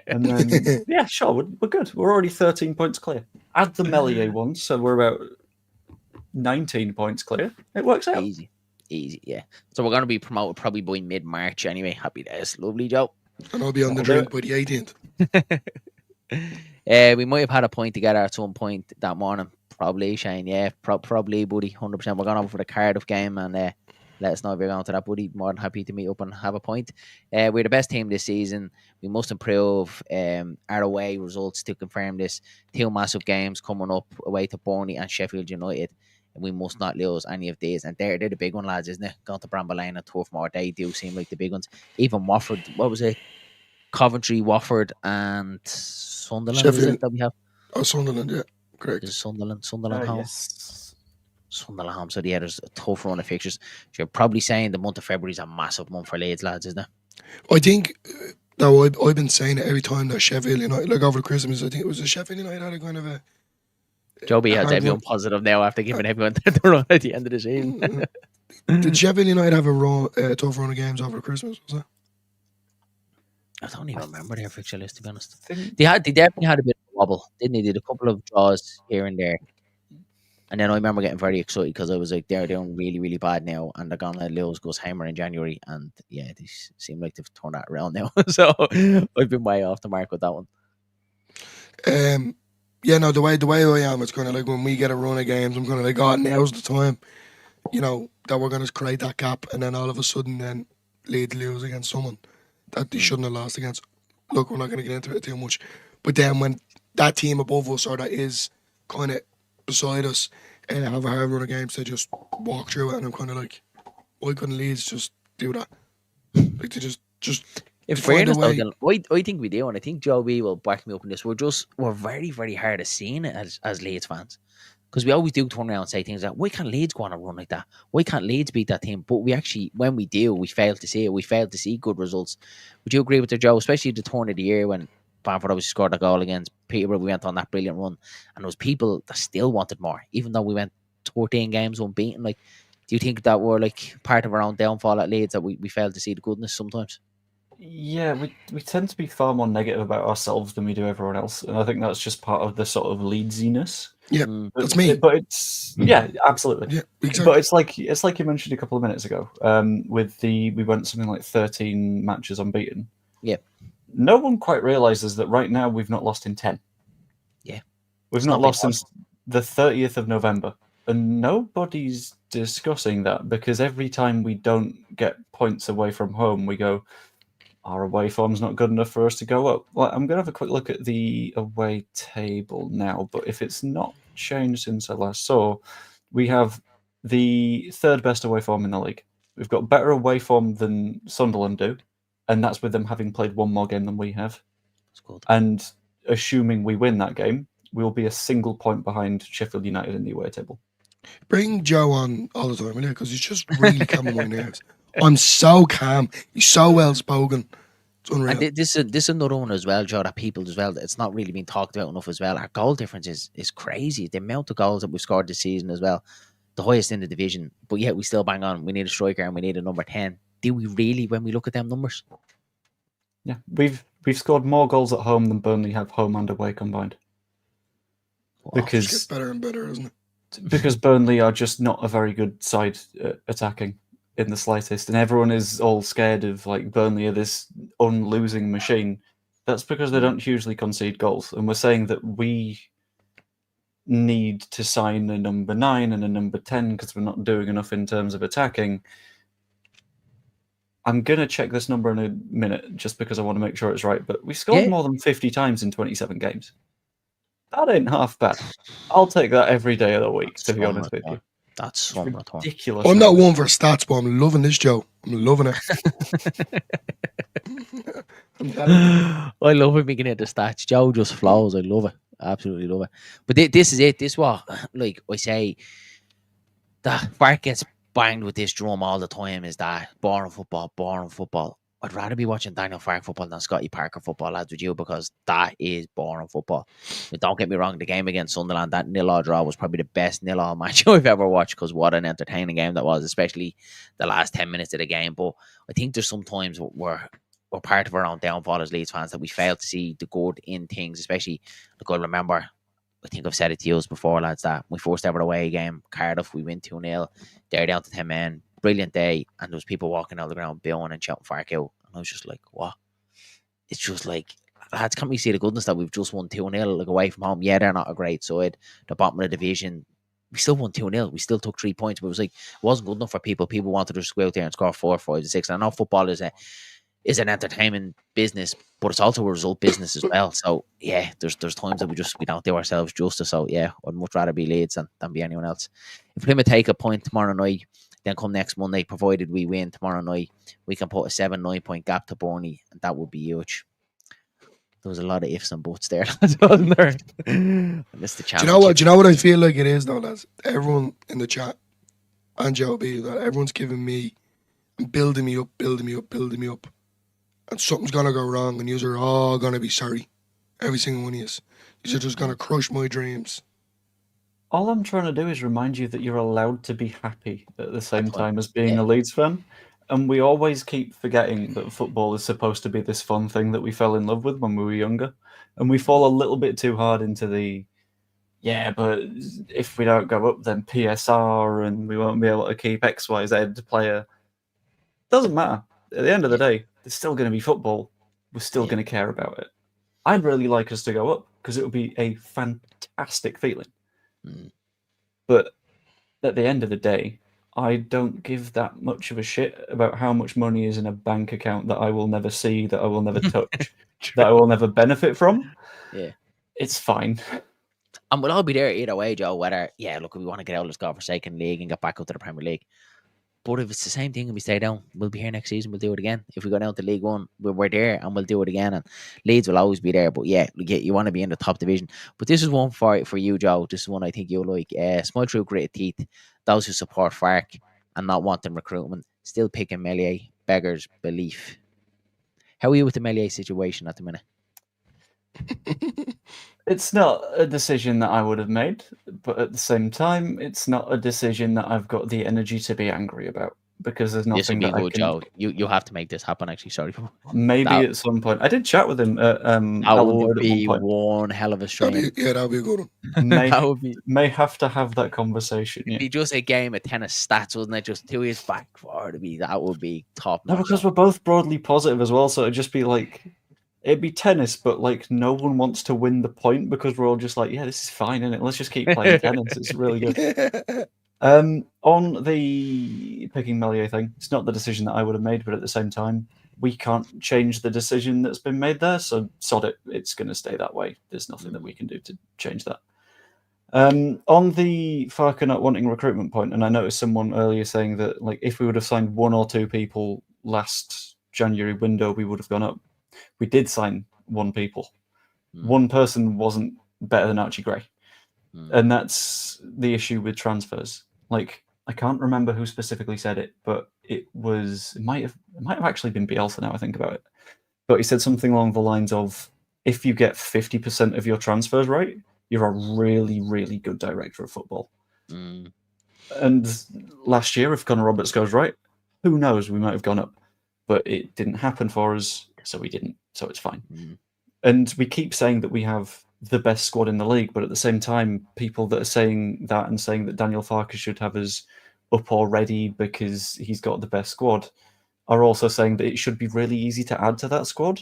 And then, yeah, sure, we're good. We're already 13 points clear. Add the Melier ones, so we're about 19 points clear. It works out. Easy, yeah. So we're going to be promoted probably by mid-March anyway. Happy days. Lovely, Joe. And I'll be on the drink by the 18th. We might have had a point together at some point that morning. Probably, Shane. Yeah, probably, buddy. 100%. We're going over for the Cardiff game and let us know if you're going to that, buddy. More than happy to meet up and have a point. We're the best team this season. We must improve our away results to confirm this. 2 massive games coming up away to Burnley and Sheffield United. And we must not lose any of these. And they're the big one, lads, isn't it? Going to Bramble Lane and Turfmoor, they do seem like the big ones. Even Watford, what was it? Coventry, Watford, and Sunderland, Sheffield. is it, that we have? Oh, Sunderland, yeah. Correct. Is Sunderland home? Yes. Sunderland home. So, yeah, there's a tough run of fixtures. So you're probably saying the month of February is a massive month for Leeds, lads, isn't it? I think, though, I've been saying it every time that Sheffield United, like over Christmas, I think it was a Sheffield United had a kind of a... Joby has everyone positive now after giving everyone the run at the end of the season. Did Sheffield United have a tough run of games over Christmas? Was that? I don't even remember their fixture list, to be honest. They definitely had a bit of a wobble, didn't they? They did a couple of draws here and there. And then I remember getting very excited because I was like, they're doing really, really bad now, and they're going to lose Gus Hamer in January. And yeah, they seem like they've turned that around now. So I've been way off the mark with that one. Yeah, no, the way I am, it's kind of like when we get a run of games, I'm kind of like, oh, now's the time, that we're going to create that gap. And then all of a sudden, then Leeds lose against someone that they shouldn't have lost against. Look, we're not going to get into it too much. But then when that team above us or that is kind of beside us and have a hard run of games, they just walk through it. And I'm kind of like, why couldn't Leeds just do that? Like, to just in fairness, though, Dylan, I think we do, and I think Joe B will back me up in this. We're very, very hard of seeing it as Leeds fans, because we always do turn around and say things like, why can't Leeds go on a run like that? Why can't Leeds beat that team? But we actually, when we do, we fail to see it. We fail to see good results. Would you agree with the Joe, especially the turn of the year when Bamford obviously scored a goal against Peterborough? We went on that brilliant run, and there was people that still wanted more, even though we went 14 games unbeaten. Like, do you think that we're like part of our own downfall at Leeds, that we fail to see the goodness sometimes? Yeah, we tend to be far more negative about ourselves than we do everyone else, and I think that's just part of the sort of Leedsiness. Yeah, that's me. But it's absolutely. Yeah, exactly. But it's like you mentioned a couple of minutes ago. We went something like 13 matches unbeaten. Yeah. No one quite realizes that right now we've not lost in 10. Yeah. We've not lost since the 30th of November, and nobody's discussing that, because every time we don't get points away from home, we go, our away form's not good enough for us to go up. Well, I'm going to have a quick look at the away table now, but if it's not changed since I last saw, we have the third best away form in the league. We've got better away form than Sunderland do, and that's with them having played one more game than we have. That's good. And assuming we win that game, we'll be a single point behind Sheffield United in the away table. Bring Joe on all the time, will you? Because he's just really calming my nerves. I'm so calm. He's so well spoken. It's unreal. And this is another one as well, Joe, that people as well, it's not really been talked about enough as well. Our goal difference is crazy. The amount of goals that we've scored this season as well, the highest in the division. But yet we still bang on. We need a striker and we need a number 10. Do we really when we look at them numbers? Yeah, we've scored more goals at home than Burnley have home and away combined. Wow, because it gets better and better, isn't it? Because Burnley are just not a very good side attacking in the slightest, and everyone is all scared of like Burnley are this unlosing machine. That's because they don't hugely concede goals, and we're saying that we need to sign a number 9 and a number 10 because we're not doing enough in terms of attacking. I'm going to check this number in a minute just because I want to make sure it's right, but we scored more than 50 times in 27 games. That ain't half bad. I'll take that every day of the week, to be honest with you. That's some ridiculous. I'm not one for stats, but I'm loving this, Joe. I'm loving it. I love it making it the stats. Joe just flows. I love it. Absolutely love it. But this is it. This is what, like I say, that Farke gets banged with this drum all the time, is that boring football. I'd rather be watching Daniel Farke football than Scotty Parker football, lads, with you, because that is boring football. But don't get me wrong, the game against Sunderland, that 0-0 draw was probably the best 0-0 match I've ever watched, because what an entertaining game that was, especially the last 10 minutes of the game. But I think there's sometimes we're part of our own downfall as Leeds fans, that we fail to see the good in things, especially, like, I remember, I think I've said it to you before, lads, that my first ever away game, Cardiff, we win 2-0, they're down to 10 men, brilliant day, and there was people walking out the ground billowing and shouting Farke out, and I was just like, what? It's just like, lads, can't we see the goodness that we've just won 2-0, like, away from home? Yeah, they're not a great side, the bottom of the division, we still won 2-0, we still took 3 points, but it was like, it wasn't good enough for people wanted to just go out there and score 4, 5, and 6, and I know football is an entertainment business, but it's also a result business as well. So yeah, there's times that we don't do ourselves justice. So yeah, I'd much rather be Leeds than be anyone else. If Plymouth take a point tomorrow night, then come next Monday, provided we win tomorrow night, we can put a 7-9 point gap to Burnley, and that would be huge. There was a lot of ifs and buts there, wasn't there? I missed the chance. Do you know what I feel like it is, though, lads? Everyone in the chat, and Joe B, that everyone's giving me, building me up. And something's going to go wrong, and you're all going to be sorry. Every single one of you. You're just going to crush my dreams. All I'm trying to do is remind you that you're allowed to be happy at the same time as being a Leeds fan. And we always keep forgetting that football is supposed to be this fun thing that we fell in love with when we were younger. And we fall a little bit too hard into the, but if we don't go up, then PSR, and we won't be able to keep XYZ player. Doesn't matter. At the end of the day, there's still going to be football. We're still going to care about it. I'd really like us to go up, because it would be a fantastic feeling. But at the end of the day, I don't give that much of a shit about how much money is in a bank account that I will never see, that I will never touch, that I will never benefit from. Yeah. It's fine. And we'll all be there either way, Joe, whether, look, we want to get out of this godforsaken league and get back up to the Premier League. But if it's the same thing and we stay down, we'll be here next season. We'll do it again. If we go down to League One, we're there and we'll do it again. And Leeds will always be there. But you want to be in the top division. But this is one for you, Joe. This is one I think you'll like. Smile through gritted teeth. Those who support Farke and not wanting recruitment, still picking Meslier, beggars belief. How are you with the Meslier situation at the minute? It's not a decision that I would have made, but at the same time, it's not a decision that I've got the energy to be angry about, because there's nothing that I can... Joe. You have to make this happen, actually. Sorry. Maybe at some point. I did chat with him at Elland Road at one point. One hell of a stream. That'll be a good one. May have to have that conversation. It'd be just a game of tennis stats, wasn't it? Just 2 years back for that would be top. No, because we're both broadly positive as well, so it'd just be like... It'd be tennis, but like no one wants to win the point, because we're all just like, this is fine, isn't it? Let's just keep playing tennis. It's really good. On the picking Meslier thing, it's not the decision that I would have made, but at the same time, we can't change the decision that's been made there, so sod it. It's going to stay that way. There's nothing that we can do to change that. On the Farke not wanting recruitment point, and I noticed someone earlier saying that like if we would have signed 1 or 2 people last January window, we would have gone up. We did sign 1 people. One person wasn't better than Archie Gray. And that's the issue with transfers. Like, I can't remember who specifically said it, but it might have actually been Bielsa now I think about it. But he said something along the lines of, if you get 50% of your transfers right, you're a really, really good director of football. And last year, if Connor Roberts goes right, who knows, we might have gone up. But it didn't happen for us, so we didn't. So it's fine. And we keep saying that we have the best squad in the league, but at the same time, people that are saying that and saying that Daniel Farke should have us up already because he's got the best squad are also saying that it should be really easy to add to that squad.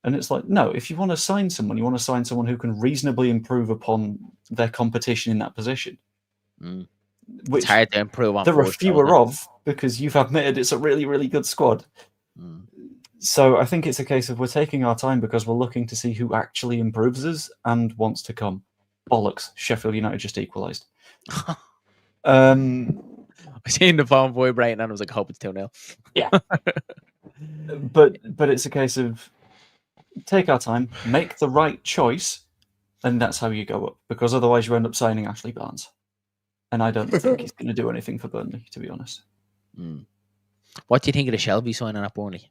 And it's like, no, if you want to sign someone, you want to sign someone who can reasonably improve upon their competition in that position. It's hard to improve on. There are fewer of, because you've admitted it's a really, really good squad. So I think it's a case of we're taking our time because we're looking to see who actually improves us and wants to come. Bollocks. Sheffield United just equalised. I seen the phone vibrating and I was like, I hope it's 2-0. Yeah. But it's a case of take our time, make the right choice, and that's how you go up. Because otherwise you end up signing Ashley Barnes. And I don't think he's going to do anything for Burnley, to be honest. What do you think of the Shelby signing at Burnley?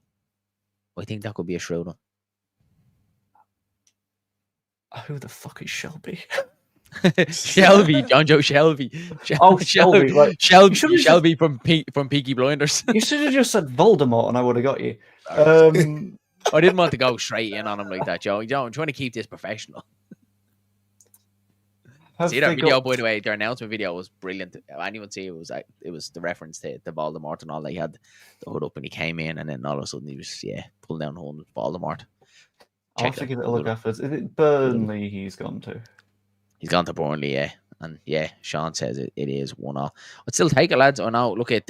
I think that could be a shrewd one. Who the fuck is Shelby? Shelby, John Joe Shelby. Shelby. Like, Shelby from Peaky Blinders. You should have just said Voldemort and I would have got you. I didn't want to go straight in on him like that, Joe. I'm trying to keep this professional. See that video, by the way, their announcement video was brilliant. Anyone see it was the reference to Voldemort and all. They had the hood up and he came in and then all of a sudden he was pulling down the hood with Voldemort. I'll have to give it a look afterwards. Is it Burnley he's gone to? He's gone to Burnley, yeah. And yeah, Sean says it is 1-1. I'd still take it, lads. I know, look at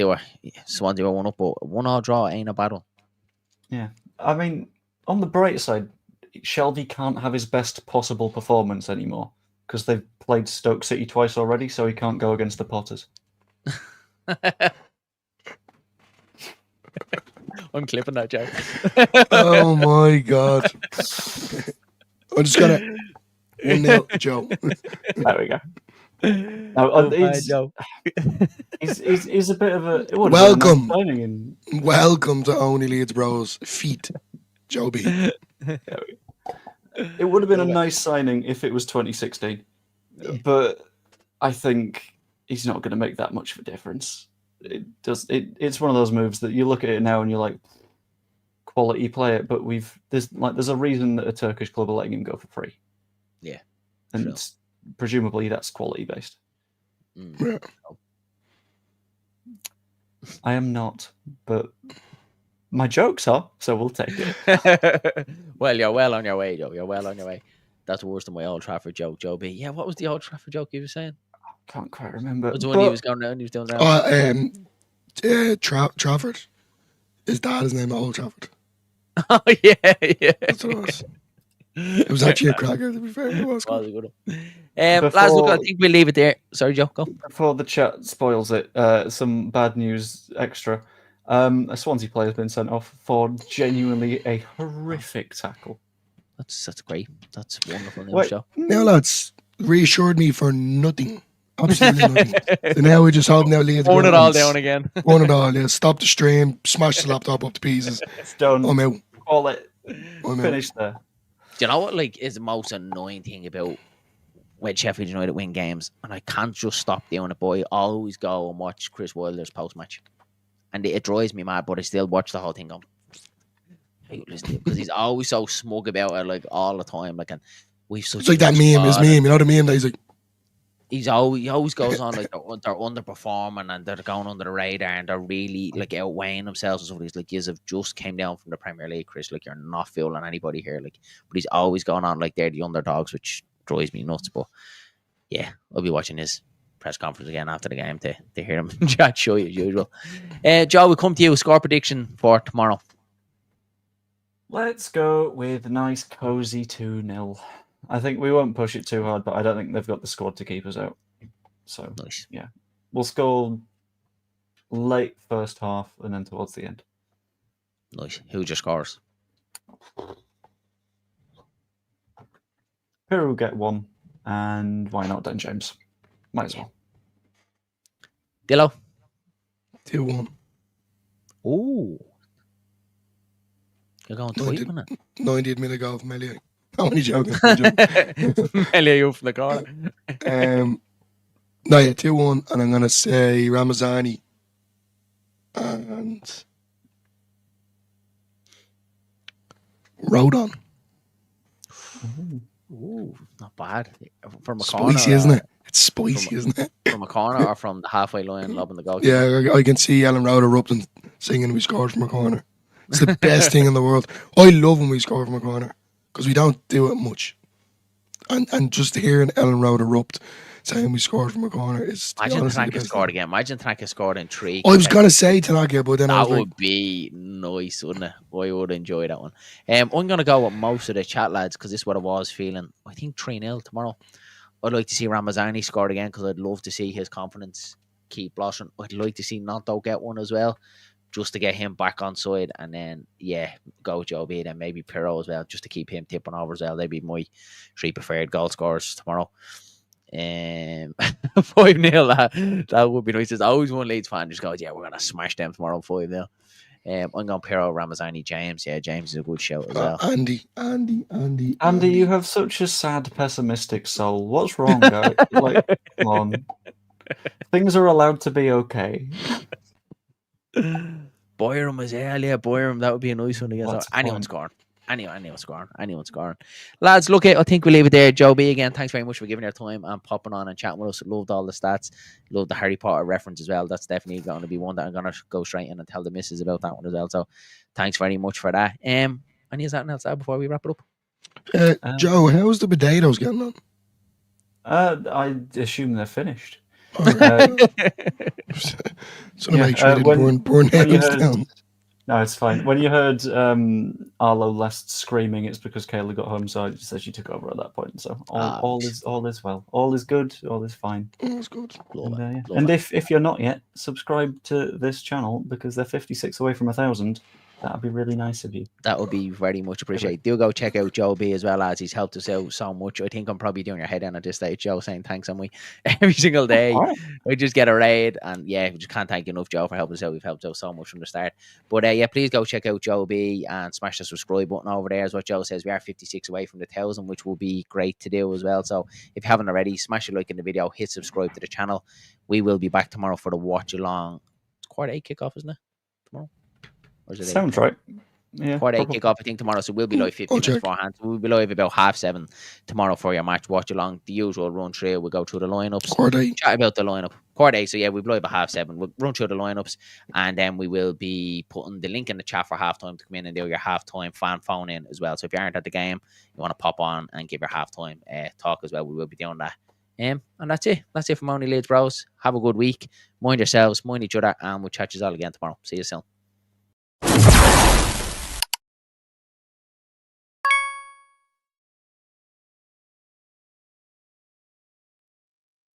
Swansea were 1-up, but 1-1 draw ain't a bad one. Yeah. I mean, on the bright side, Shelby can't have his best possible performance anymore because they've played Stoke City twice already, so he can't go against the Potters. I'm clipping that, Joe. Oh my God. I'm just going to 1-0, Joe. There we go. No, he's a bit of a... Welcome. Welcome to OnlyLeedsBros feet, Joe B. It would have been a nice signing if it was 2016, but I think he's not going to make that much of a difference. It's one of those moves that you look at it now and you're like, quality player, but there's a reason that a Turkish club are letting him go for free. Yeah, and presumably that's quality based. I am not, but my jokes are, so we'll take it. Well, you're well on your way, Joe. You're well on your way. That's worse than my Old Trafford joke, Joe B. Yeah, what was the Old Trafford joke you were saying? I can't quite remember. It was the one he was going around, he was doing around. Trafford. His dad is named Old Trafford. Oh, yeah. That's what it was. It was actually a cracker, to be fair. It was a good one. Lads, look, I think we'll leave it there. Sorry, Joe, go. Before the chat spoils it, some bad news extra. A Swansea player has been sent off for genuinely a horrific tackle. That's great. That's wonderful news, Joe. Now, lads, reassured me for nothing. Absolutely nothing. So now we're just holding our lead. Burn it all down again. Burn it all, yeah. Stop the stream, smash the laptop up to pieces. It's done. I'm out. Call it. Finished there. Do you know what is the most annoying thing about when Sheffield United win games? And I can't just stop doing it, boy. I always go and watch Chris Wilder's post-match. And it drives me mad, but I still watch the whole thing going, because he's always so smug about it, like, all the time. Like, and we've such it's like that meme, his meme. You know the meme that he's like, he always goes on like they're underperforming and they're going under the radar and they're really like outweighing themselves and stuff. He's like, "Yous have just came down from the Premier League, Chris. Like, you're not fooling anybody here." Like, but he's always going on like they're the underdogs, which drives me nuts. But yeah, I'll be watching his press conference again after the game to hear him chat show you as usual. Joe, we come to you. Score prediction for tomorrow. Let's go with a nice cozy 2-0. I think we won't push it too hard, but I don't think they've got the squad to keep us out. So, nice. Yeah. We'll score late first half and then towards the end. Nice. Who just scores? Peru will get one, and why not Dan James? Might as well. Dillo? 2-1. Ooh. You're going to tweet, isn't it? 90 minute goal from Melia. I'm only joking. Melia, you from the corner. No, yeah, 2-1, and I'm going to say Ramazani and Rodon. Ooh, not bad. From a corner. Spicy, isn't it? It's spicy, isn't it? From a corner or from the halfway line, lobbing the goal? Yeah, I can see Elland Road erupting, singing we scored from a corner. It's the best thing in the world. I love when we score from a corner because we don't do it much. And just hearing Elland Road erupt, saying we scored from a corner is Imagine Tanaka scored again. Imagine Tanaka scored in 3. I was going to say Tanaka, but then I was that would be nice, wouldn't it? I would enjoy that one. I'm going to go with most of the chat, lads, because this is what I was feeling. I think 3-0 tomorrow. I'd like to see Ramazani score again because I'd love to see his confidence keep blossoming. I'd like to see Nanto get one as well, just to get him back on side. And then, go Joe B, then maybe Pirro as well, just to keep him tipping over as well. They'd be my 3 preferred goal scorers tomorrow. 5-0, that would be nice. There's always one Leeds fan just goes, we're going to smash them tomorrow 5-0. I'm going Pirro, Ramazani, James. Yeah, James is a good shout as well. Andy, you have such a sad, pessimistic soul. What's wrong, guy? Come on. Things are allowed to be okay. Boyram as well, Boyram. That would be a nice one against anyone scoring. Anyone scoring. Lads, look, I think we'll leave it there. Joe B, again, thanks very much for giving your time and popping on and chatting with us. Loved all the stats. Loved the Harry Potter reference as well. That's definitely going to be one that I'm going to go straight in and tell the missus about that one as well. So thanks very much for that. Any anything else before we wrap it up? Joe, how's the potatoes getting on? I assume they're finished. So make sure they burn nails down. No, it's fine. When you heard Arlo last screaming, it's because Kayla got home, so I just said she took over at that point. So all is well. All is good. All is fine. All is good. And if you're not yet, subscribe to this channel because they're 56 away from 1,000. That'd be really nice of you. That would be very much appreciated. Do go check out Joe B as well, as he's helped us out so much. I think I'm probably doing your head in at this stage, Joe, saying thanks on me every single day. We just get a raid, and we just can't thank you enough, Joe, for helping us out. We've helped out so much from the start. But please go check out Joe B and smash the subscribe button over there. As what Joe says, we are 56 away from the 1,000, which will be great to do as well. So if you haven't already, smash a like in the video, hit subscribe to the channel. We will be back tomorrow for the watch along. It's 8:15 kickoff, isn't it? Tomorrow. Sounds right. Yeah, 8:15 kickoff, I think, tomorrow. So we'll be live 15 minutes beforehand. So we'll be live about 7:30 tomorrow for your match watch along. The usual run through. We'll go through the lineups. Chat about the lineup. 8:15. So we'll be live at 7:30. We'll run through the lineups, and then we will be putting the link in the chat for halftime to come in and do your halftime fan phone in as well. So if you aren't at the game, you want to pop on and give your halftime talk as well. We will be doing that. And that's it. That's it from OnlyLeedsBros. Have a good week. Mind yourselves, mind each other, and we'll chat you all again tomorrow. See you soon.